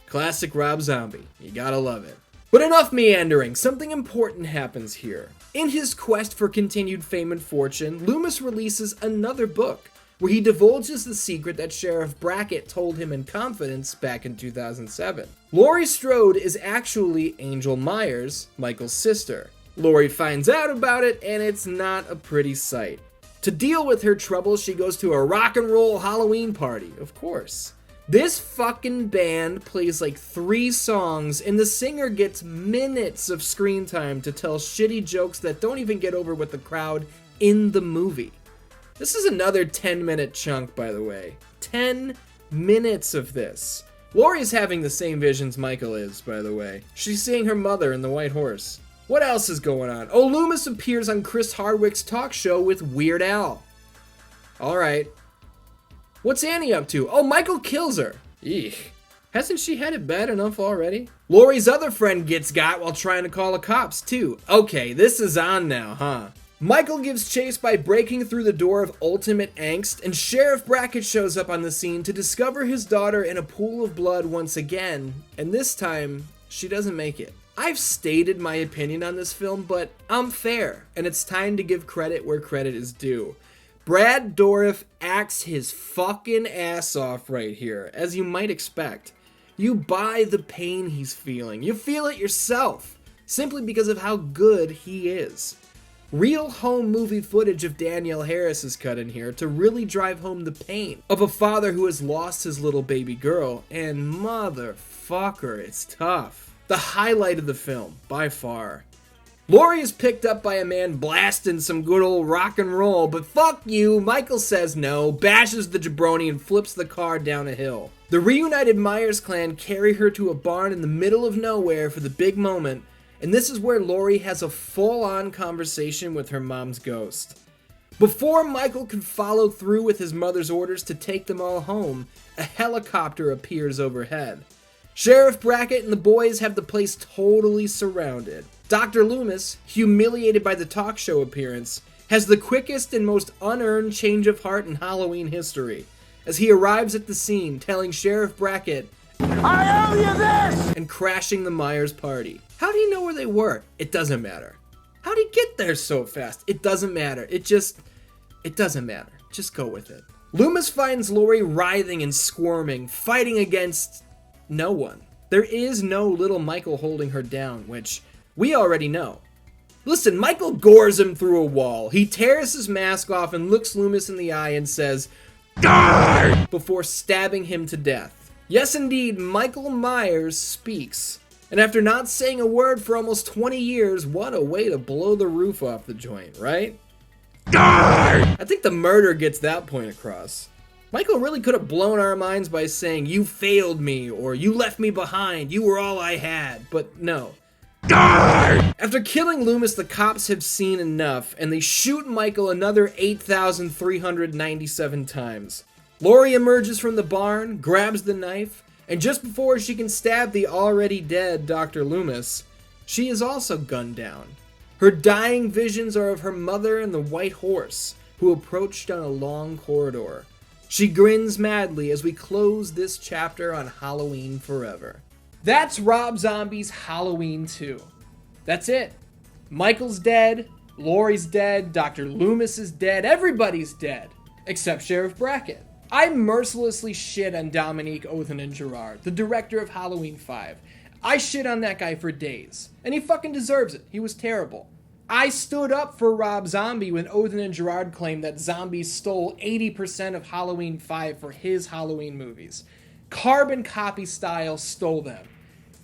Classic Rob Zombie. You gotta love it. But enough meandering, something important happens here. In his quest for continued fame and fortune, Loomis releases another book, where he divulges the secret that Sheriff Brackett told him in confidence back in 2007. Laurie Strode is actually Angel Myers, Michael's sister. Laurie finds out about it, and it's not a pretty sight. To deal with her troubles, she goes to a rock and roll Halloween party, of course. This fucking band plays like 3 songs, and the singer gets minutes of screen time to tell shitty jokes that don't even get over with the crowd in the movie. This is another 10-minute chunk, by the way. 10 minutes of this. Laurie's having the same visions Michael is, by the way. She's seeing her mother in the White Horse. What else is going on? Oh, Loomis appears on Chris Hardwick's talk show with Weird Al. Alright. What's Annie up to? Oh, Michael kills her. Eek. Hasn't she had it bad enough already? Laurie's other friend gets got while trying to call the cops, too. Okay, this is on now, huh? Michael gives chase by breaking through the door of ultimate angst, and Sheriff Brackett shows up on the scene to discover his daughter in a pool of blood once again, and this time, she doesn't make it. I've stated my opinion on this film, but I'm fair, and it's time to give credit where credit is due. Brad Dourif acts his fucking ass off right here, as you might expect. You buy the pain he's feeling. You feel it yourself, simply because of how good he is. Real home movie footage of Danielle Harris is cut in here to really drive home the pain of a father who has lost his little baby girl, and motherfucker, it's tough. The highlight of the film, by far. Laurie is picked up by a man blasting some good old rock and roll, but fuck you, Michael says no, bashes the jabroni, and flips the car down a hill. The reunited Myers clan carry her to a barn in the middle of nowhere for the big moment, and this is where Laurie has a full-on conversation with her mom's ghost. Before Michael can follow through with his mother's orders to take them all home, a helicopter appears overhead. Sheriff Brackett and the boys have the place totally surrounded. Dr. Loomis, humiliated by the talk show appearance, has the quickest and most unearned change of heart in Halloween history, as he arrives at the scene telling Sheriff Brackett, "I owe you this!" and crashing the Myers party. How do you know where they were? It doesn't matter. How did he get there so fast? It doesn't matter. It doesn't matter. Just go with it. Loomis finds Laurie writhing and squirming, fighting against no one. There is no little Michael holding her down, which we already know. Listen, Michael gores him through a wall. He tears his mask off and looks Loomis in the eye and says, "Die!" before stabbing him to death. Yes, indeed, Michael Myers speaks. And after not saying a word for almost 20 years, what a way to blow the roof off the joint, right? Die! I think the murder gets that point across. Michael really could have blown our minds by saying, "You failed me," or "You left me behind, you were all I had," but no. Die! After killing Loomis, the cops have seen enough, and they shoot Michael another 8,397 times. Laurie emerges from the barn, grabs the knife, and just before she can stab the already dead Dr. Loomis, she is also gunned down. Her dying visions are of her mother and the White Horse, who approach down a long corridor. She grins madly as we close this chapter on Halloween Forever. That's Rob Zombie's Halloween 2. That's it. Michael's dead, Laurie's dead, Dr. Loomis is dead, everybody's dead, except Sheriff Brackett. I mercilessly shit on Dominique Othanen-Girard, the director of Halloween 5. I shit on that guy for days, and he fucking deserves it. He was terrible. I stood up for Rob Zombie when Othanen-Girard claimed that Zombie stole 80% of Halloween 5 for his Halloween movies. Carbon copy style stole them.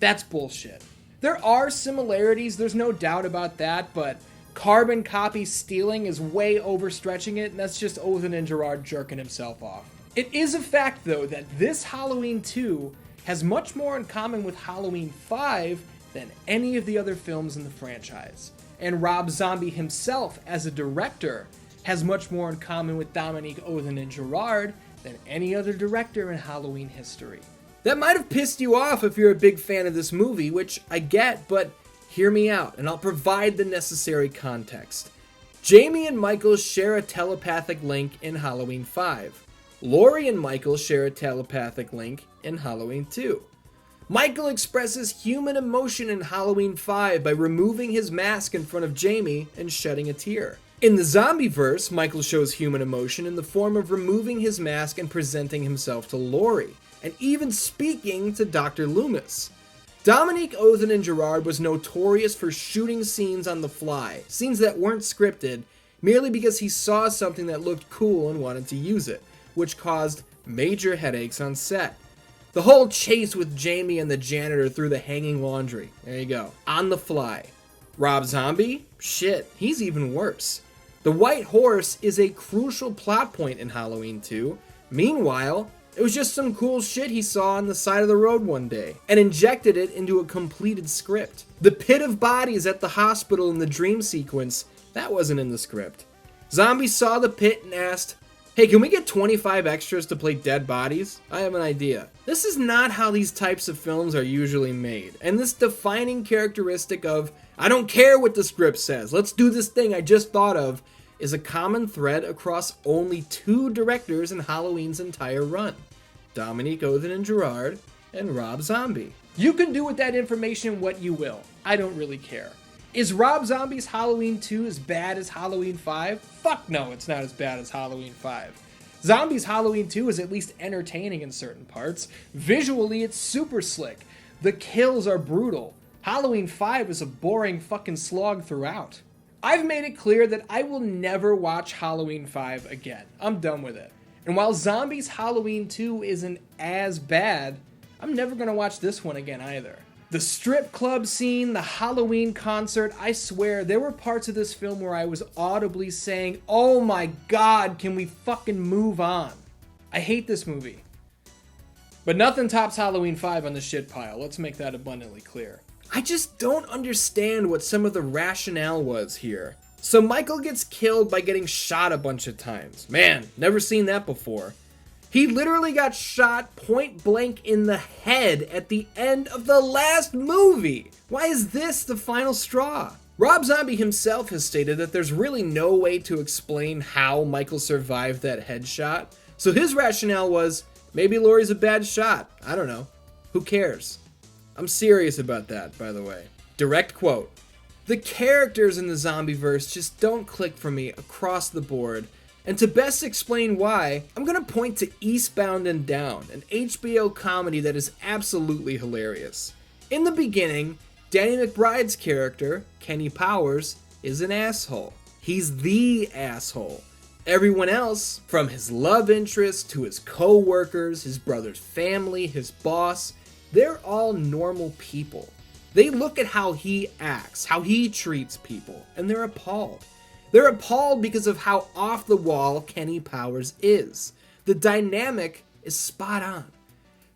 That's bullshit. There are similarities, there's no doubt about that, but carbon copy stealing is way overstretching it, and that's just Othanen-Girard jerking himself off. It is a fact, though, that this Halloween 2 has much more in common with Halloween 5 than any of the other films in the franchise. And Rob Zombie himself, as a director, has much more in common with Dominique Othanen-Girard than any other director in Halloween history. That might have pissed you off if you're a big fan of this movie, which I get, but hear me out, and I'll provide the necessary context. Jamie and Michael share a telepathic link in Halloween 5. Laurie and Michael share a telepathic link in Halloween 2. Michael expresses human emotion in Halloween 5 by removing his mask in front of Jamie and shedding a tear. In the zombie-verse, Michael shows human emotion in the form of removing his mask and presenting himself to Laurie, and even speaking to Dr. Loomis. Dominique Othen and Gerard was notorious for shooting scenes on the fly, scenes that weren't scripted, merely because he saw something that looked cool and wanted to use it, which caused major headaches on set. The whole chase with Jamie and the janitor through the hanging laundry. There you go. On the fly. Rob Zombie? Shit, he's even worse. The white horse is a crucial plot point in Halloween 2. Meanwhile, it was just some cool shit he saw on the side of the road one day, and injected it into a completed script. The pit of bodies at the hospital in the dream sequence, that wasn't in the script. Zombie saw the pit and asked, "Hey, can we get 25 extras to play dead bodies? I have an idea." This is not how these types of films are usually made, and this defining characteristic of, "I don't care what the script says, let's do this thing I just thought of," is a common thread across only 2 directors in Halloween's entire run. Dominique Othen and Gerard, and Rob Zombie. You can do with that information what you will. I don't really care. Is Rob Zombie's Halloween 2 as bad as Halloween 5? Fuck no, it's not as bad as Halloween 5. Zombie's Halloween 2 is at least entertaining in certain parts. Visually, it's super slick. The kills are brutal. Halloween 5 is a boring fucking slog throughout. I've made it clear that I will never watch Halloween 5 again. I'm done with it. And while Zombies Halloween 2 isn't as bad, I'm never gonna watch this one again either. The strip club scene, the Halloween concert, I swear there were parts of this film where I was audibly saying, "Oh my god, can we fucking move on?" I hate this movie. But nothing tops Halloween 5 on the shit pile, let's make that abundantly clear. I just don't understand what some of the rationale was here. So Michael gets killed by getting shot a bunch of times. Man, never seen that before. He literally got shot point blank in the head at the end of the last movie. Why is this the final straw? Rob Zombie himself has stated that there's really no way to explain how Michael survived that headshot. So his rationale was, maybe Laurie's a bad shot. I don't know. Who cares? I'm serious about that, by the way. Direct quote. The characters in the Zombieverse just don't click for me across the board. And to best explain why, I'm gonna point to Eastbound and Down, an HBO comedy that is absolutely hilarious. In the beginning, Danny McBride's character, Kenny Powers, is an asshole. He's the asshole. Everyone else, from his love interest to his co-workers, his brother's family, his boss, they're all normal people. They look at how he acts, how he treats people, and they're appalled. They're appalled because of how off the wall Kenny Powers is. The dynamic is spot on.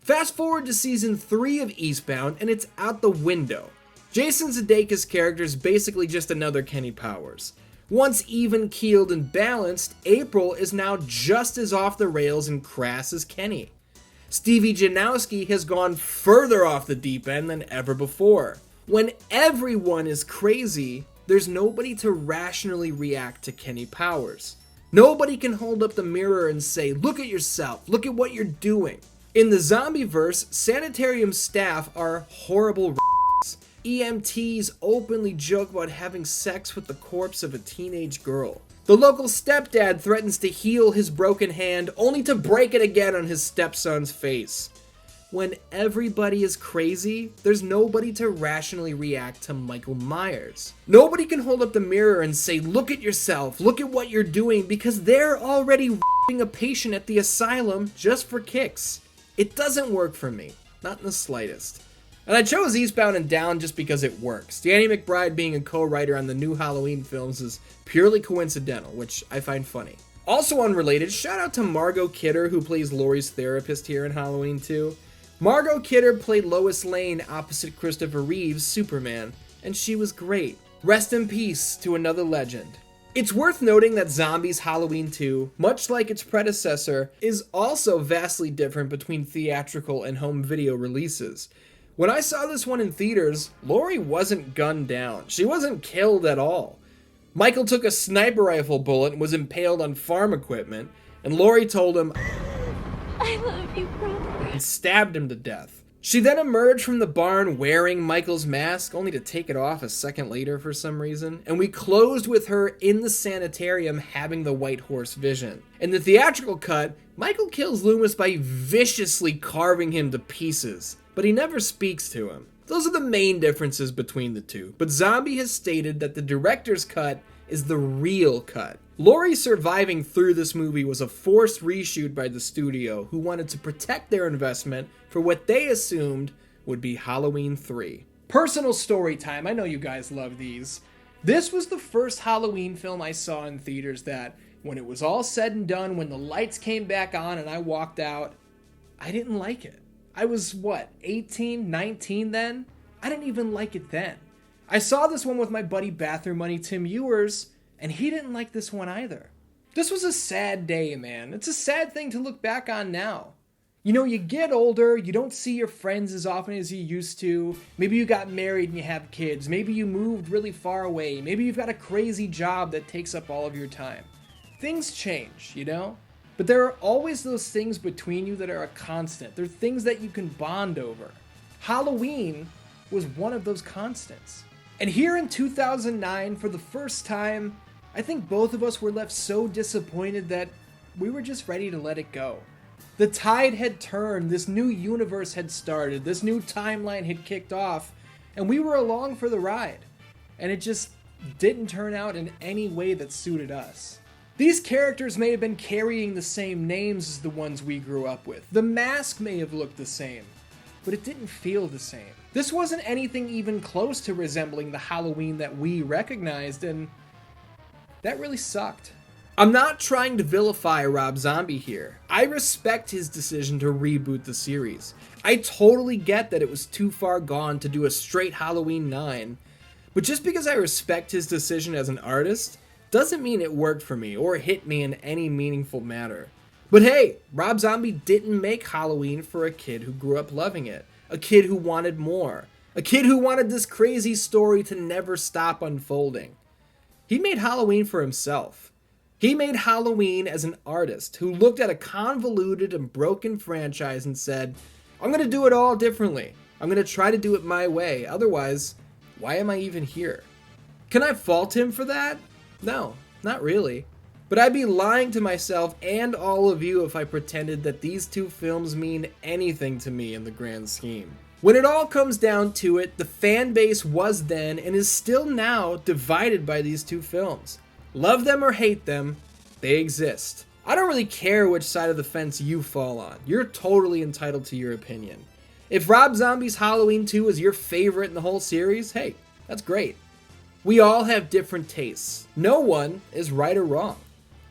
Fast forward to season 3 of Eastbound and it's out the window. Jason Sudeikis' character is basically just another Kenny Powers. Once even-keeled and balanced, April is now just as off the rails and crass as Kenny. Stevie Janowski has gone further off the deep end than ever before. When everyone is crazy, there's nobody to rationally react to Kenny Powers. Nobody can hold up the mirror and say, "Look at yourself, look at what you're doing." In the Zombieverse, sanitarium staff are horrible EMTs openly joke about having sex with the corpse of a teenage girl. The local stepdad threatens to heal his broken hand only to break it again on his stepson's face. When everybody is crazy, there's nobody to rationally react to Michael Myers. Nobody can hold up the mirror and say, "Look at yourself, look at what you're doing," because they're already r***ing a patient at the asylum just for kicks. It doesn't work for me, not in the slightest. And I chose Eastbound and Down just because it works. Danny McBride being a co-writer on the new Halloween films is purely coincidental, which I find funny. Also unrelated, shout out to Margot Kidder, who plays Laurie's therapist here in Halloween 2. Margot Kidder played Lois Lane opposite Christopher Reeve's Superman, and she was great. Rest in peace to another legend. It's worth noting that Zombies Halloween 2, much like its predecessor, is also vastly different between theatrical and home video releases. When I saw this one in theaters, Laurie wasn't gunned down. She wasn't killed at all. Michael took a sniper rifle bullet and was impaled on farm equipment, and Laurie told him, "I love you, brother," and stabbed him to death. She then emerged from the barn wearing Michael's mask, only to take it off a second later for some reason, and we closed with her in the sanitarium having the white horse vision. In the theatrical cut, Michael kills Loomis by viciously carving him to pieces, but he never speaks to him. Those are the main differences between the two, but Zombie has stated that the director's cut is the real cut. Laurie surviving through this movie was a forced reshoot by the studio, who wanted to protect their investment for what they assumed would be Halloween 3. Personal story time, I know you guys love these. This was the first Halloween film I saw in theaters that, when it was all said and done, when the lights came back on and I walked out, I didn't like it. I was, 18, 19 then? I didn't even like it then. I saw this one with my buddy Bathroom Money Tim Ewers, and he didn't like this one either. This was a sad day, man. It's a sad thing to look back on now. You know, you get older, you don't see your friends as often as you used to. Maybe you got married and you have kids. Maybe you moved really far away. Maybe you've got a crazy job that takes up all of your time. Things change, you know? But there are always those things between you that are a constant. They're things that you can bond over. Halloween was one of those constants. And here in 2009, for the first time, I think both of us were left so disappointed that we were just ready to let it go. The tide had turned, this new universe had started, this new timeline had kicked off, and we were along for the ride. And it just didn't turn out in any way that suited us. These characters may have been carrying the same names as the ones we grew up with. The mask may have looked the same, but it didn't feel the same. This wasn't anything even close to resembling the Halloween that we recognized, and that really sucked. I'm not trying to vilify Rob Zombie here. I respect his decision to reboot the series. I totally get that it was too far gone to do a straight Halloween 9, but just because I respect his decision as an artist doesn't mean it worked for me or hit me in any meaningful manner. But hey, Rob Zombie didn't make Halloween for a kid who grew up loving it, a kid who wanted more, a kid who wanted this crazy story to never stop unfolding. He made Halloween for himself. He made Halloween as an artist who looked at a convoluted and broken franchise and said, I'm going to do it all differently. I'm going to try to do it my way. Otherwise, why am I even here? Can I fault him for that? No, not really. But I'd be lying to myself and all of you if I pretended that these two films mean anything to me in the grand scheme. When it all comes down to it, the fan base was then and is still now divided by these two films. Love them or hate them, they exist. I don't really care which side of the fence you fall on. You're totally entitled to your opinion. If Rob Zombie's Halloween 2 is your favorite in the whole series, hey, that's great. We all have different tastes. No one is right or wrong.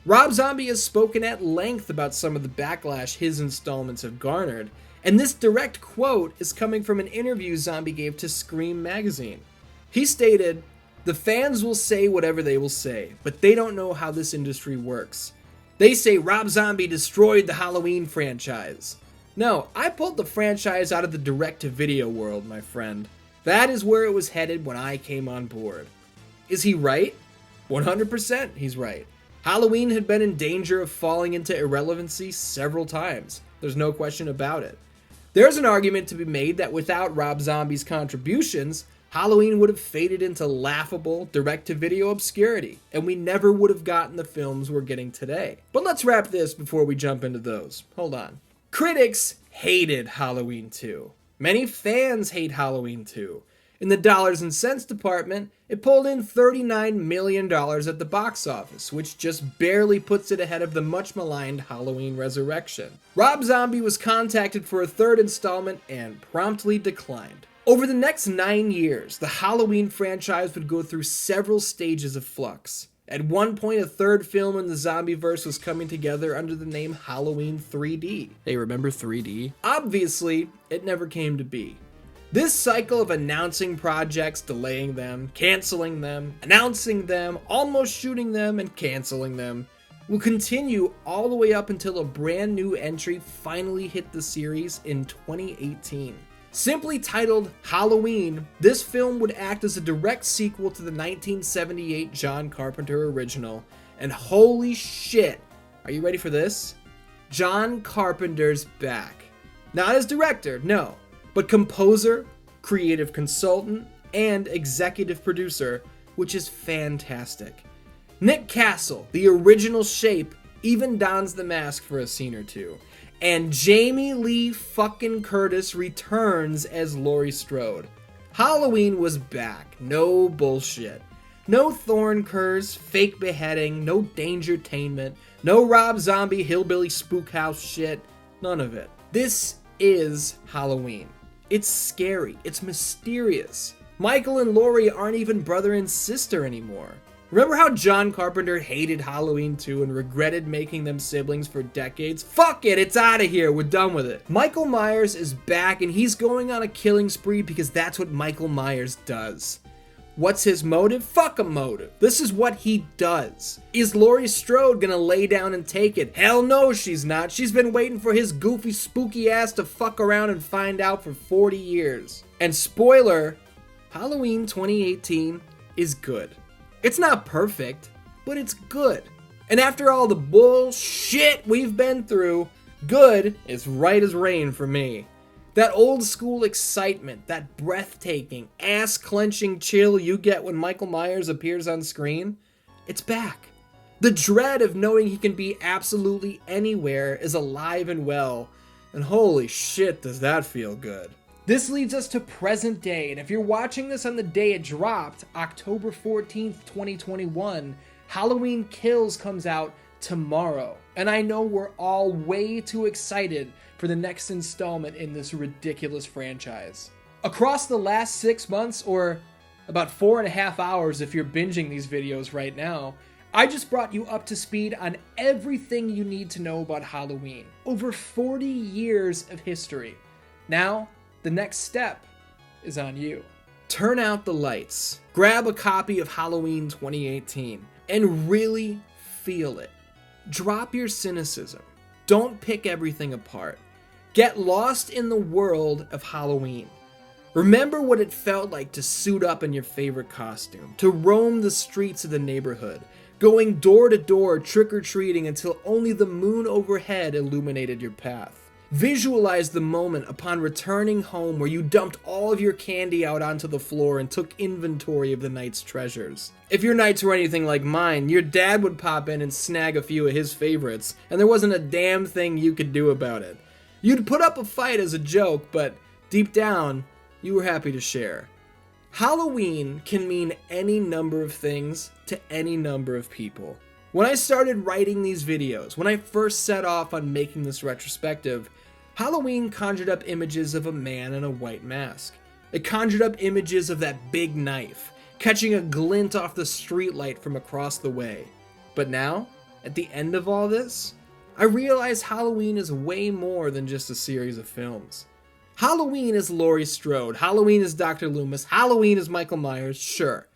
Rob Zombie has spoken at length about some of the backlash his installments have garnered, and this direct quote is coming from an interview Zombie gave to Scream magazine. He stated, "The fans will say whatever they will say, but they don't know how this industry works. They say Rob Zombie destroyed the Halloween franchise. No, I pulled the franchise out of the direct-to-video world, my friend. That is where it was headed when I came on board." Is he right? 100% he's right. Halloween had been in danger of falling into irrelevancy several times. There's no question about it. There's an argument to be made that without Rob Zombie's contributions, Halloween would have faded into laughable, direct-to-video obscurity, and we never would have gotten the films we're getting today. But let's wrap this before we jump into those. Hold on. Critics hated Halloween 2. Many fans hate Halloween 2. In the dollars and cents department, it pulled in $39 million at the box office, which just barely puts it ahead of the much-maligned Halloween Resurrection. Rob Zombie was contacted for a third installment and promptly declined. Over the next 9 years, the Halloween franchise would go through several stages of flux. At one point, a third film in the Zombieverse was coming together under the name Halloween 3D. Hey, remember 3D? Obviously, it never came to be. This cycle of announcing projects, delaying them, canceling them, announcing them, almost shooting them, and canceling them will continue all the way up until a brand new entry finally hit the series in 2018. Simply titled Halloween, this film would act as a direct sequel to the 1978 John Carpenter original, and holy shit, are you ready for this? John Carpenter's back. Not as director, no, but composer, creative consultant, and executive producer, which is fantastic. Nick Castle, the original Shape, even dons the mask for a scene or two. And Jamie Lee fucking Curtis returns as Laurie Strode. Halloween was back, no bullshit. No thorn curse, fake beheading, no dangertainment, no Rob Zombie hillbilly spook house shit, none of it. This is Halloween. It's scary, it's mysterious. Michael and Laurie aren't even brother and sister anymore. Remember how John Carpenter hated Halloween 2 and regretted making them siblings for decades? Fuck it, it's out of here, we're done with it. Michael Myers is back and he's going on a killing spree because that's what Michael Myers does. What's his motive? Fuck a motive. This is what he does. Is Laurie Strode gonna lay down and take it? Hell no, she's not. She's been waiting for his goofy, spooky ass to fuck around and find out for 40 years. And spoiler, Halloween 2018 is good. It's not perfect, but it's good. And after all the bullshit we've been through, good is right as rain for me. That old school excitement, that breathtaking, ass-clenching chill you get when Michael Myers appears on screen, it's back. The dread of knowing he can be absolutely anywhere is alive and well, and holy shit does that feel good. This leads us to present day, and if you're watching this on the day it dropped, October 14th, 2021, Halloween Kills comes out tomorrow. And I know we're all way too excited for the next installment in this ridiculous franchise. Across the last 6 months, or about 4.5 hours if you're binging these videos right now, I just brought you up to speed on everything you need to know about Halloween. Over 40 years of history. Now, the next step is on you. Turn out the lights, grab a copy of Halloween 2018, and really feel it. Drop your cynicism. Don't pick everything apart. Get lost in the world of Halloween. Remember what it felt like to suit up in your favorite costume, to roam the streets of the neighborhood, going door to door trick-or-treating until only the moon overhead illuminated your path. Visualize the moment upon returning home where you dumped all of your candy out onto the floor and took inventory of the night's treasures. If your nights were anything like mine, your dad would pop in and snag a few of his favorites, and there wasn't a damn thing you could do about it. You'd put up a fight as a joke, but deep down, you were happy to share. Halloween can mean any number of things to any number of people. When I started writing these videos, when I first set off on making this retrospective, Halloween conjured up images of a man in a white mask. It conjured up images of that big knife, catching a glint off the streetlight from across the way. But now, at the end of all this, I realize Halloween is way more than just a series of films. Halloween is Laurie Strode, Halloween is Dr. Loomis, Halloween is Michael Myers, sure.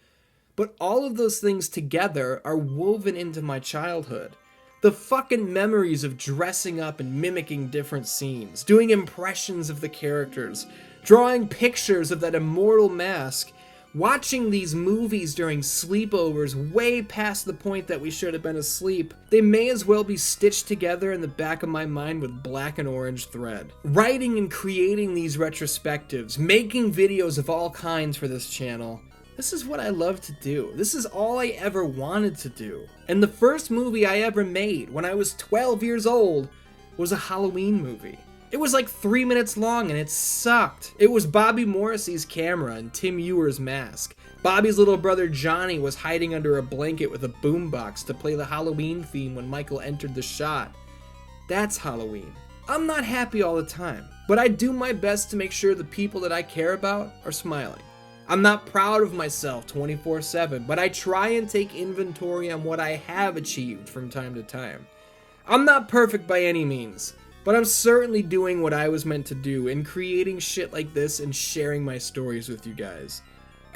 But all of those things together are woven into my childhood. The fucking memories of dressing up and mimicking different scenes, doing impressions of the characters, drawing pictures of that immortal mask, watching these movies during sleepovers way past the point that we should have been asleep, they may as well be stitched together in the back of my mind with black and orange thread. Writing and creating these retrospectives, making videos of all kinds for this channel, this is what I love to do. This is all I ever wanted to do. And the first movie I ever made when I was 12 years old was a Halloween movie. It was like 3 minutes long and it sucked. It was Bobby Morrissey's camera and Tim Ewer's mask. Bobby's little brother Johnny was hiding under a blanket with a boombox to play the Halloween theme when Michael entered the shot. That's Halloween. I'm not happy all the time, but I do my best to make sure the people that I care about are smiling. I'm not proud of myself 24/7, but I try and take inventory on what I have achieved from time to time. I'm not perfect by any means, but I'm certainly doing what I was meant to do in creating shit like this and sharing my stories with you guys.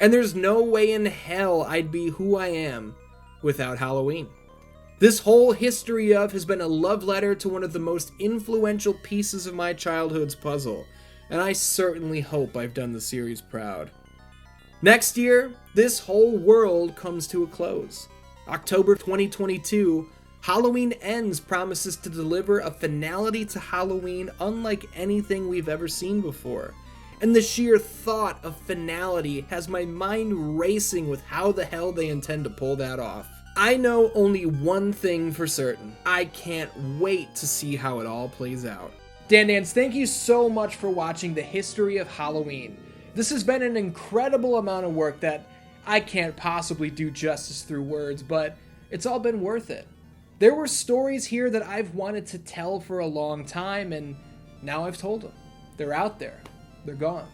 And there's no way in hell I'd be who I am without Halloween. This whole history of has been a love letter to one of the most influential pieces of my childhood's puzzle, and I certainly hope I've done the series proud. Next year, this whole world comes to a close. October 2022, Halloween Ends promises to deliver a finality to Halloween unlike anything we've ever seen before. And the sheer thought of finality has my mind racing with how the hell they intend to pull that off. I know only one thing for certain. I can't wait to see how it all plays out. Dan, thank you so much for watching the history of Halloween. This has been an incredible amount of work that I can't possibly do justice through words, but it's all been worth it. There were stories here that I've wanted to tell for a long time, and now I've told them. They're out there. They're gone.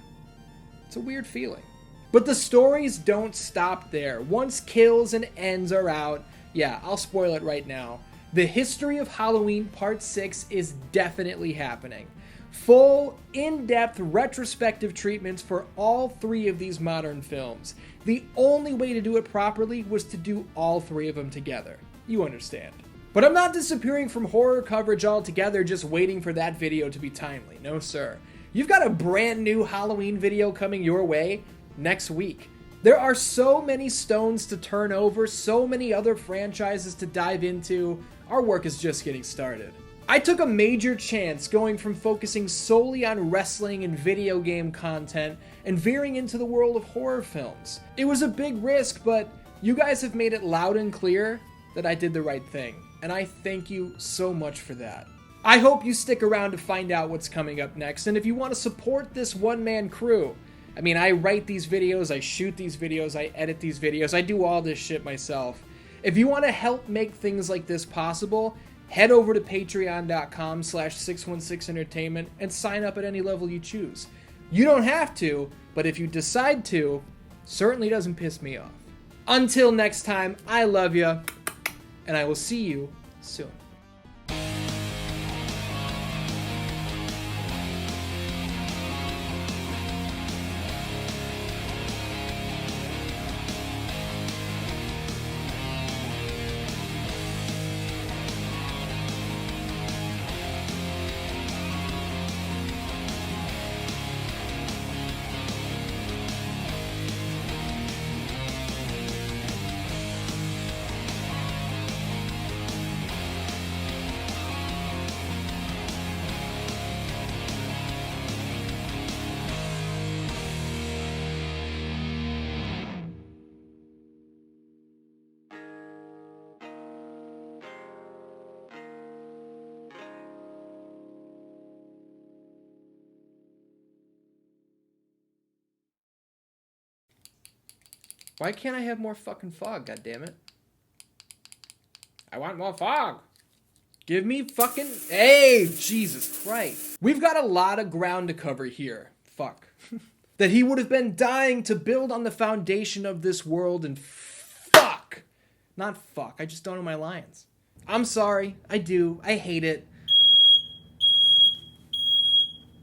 It's a weird feeling. But the stories don't stop there. Once kills and ends are out, yeah, I'll spoil it right now. The History of Halloween Part 6 is definitely happening. Full, in-depth, retrospective treatments for all 3 of these modern films. The only way to do it properly was to do all 3 of them together. You understand. But I'm not disappearing from horror coverage altogether just waiting for that video to be timely. No, sir. You've got a brand new Halloween video coming your way next week. There are so many stones to turn over, so many other franchises to dive into. Our work is just getting started. I took a major chance going from focusing solely on wrestling and video game content and veering into the world of horror films. It was a big risk, but you guys have made it loud and clear that I did the right thing, and I thank you so much for that. I hope you stick around to find out what's coming up next, and if you want to support this one-man crew, I mean, I write these videos, I shoot these videos, I edit these videos, I do all this shit myself. If you want to help make things like this possible, head over to patreon.com/616entertainment and sign up at any level you choose. You don't have to, but if you decide to, certainly doesn't piss me off. Until next time, I love you, and I will see you soon. Why can't I have more fucking fog, goddammit? I want more fog. Give me fucking... Hey, Jesus Christ. We've got a lot of ground to cover here. Fuck. That he would have been dying to build on the foundation of this world and fuck. Not fuck, I just don't know my lines. I'm sorry, I do, I hate it.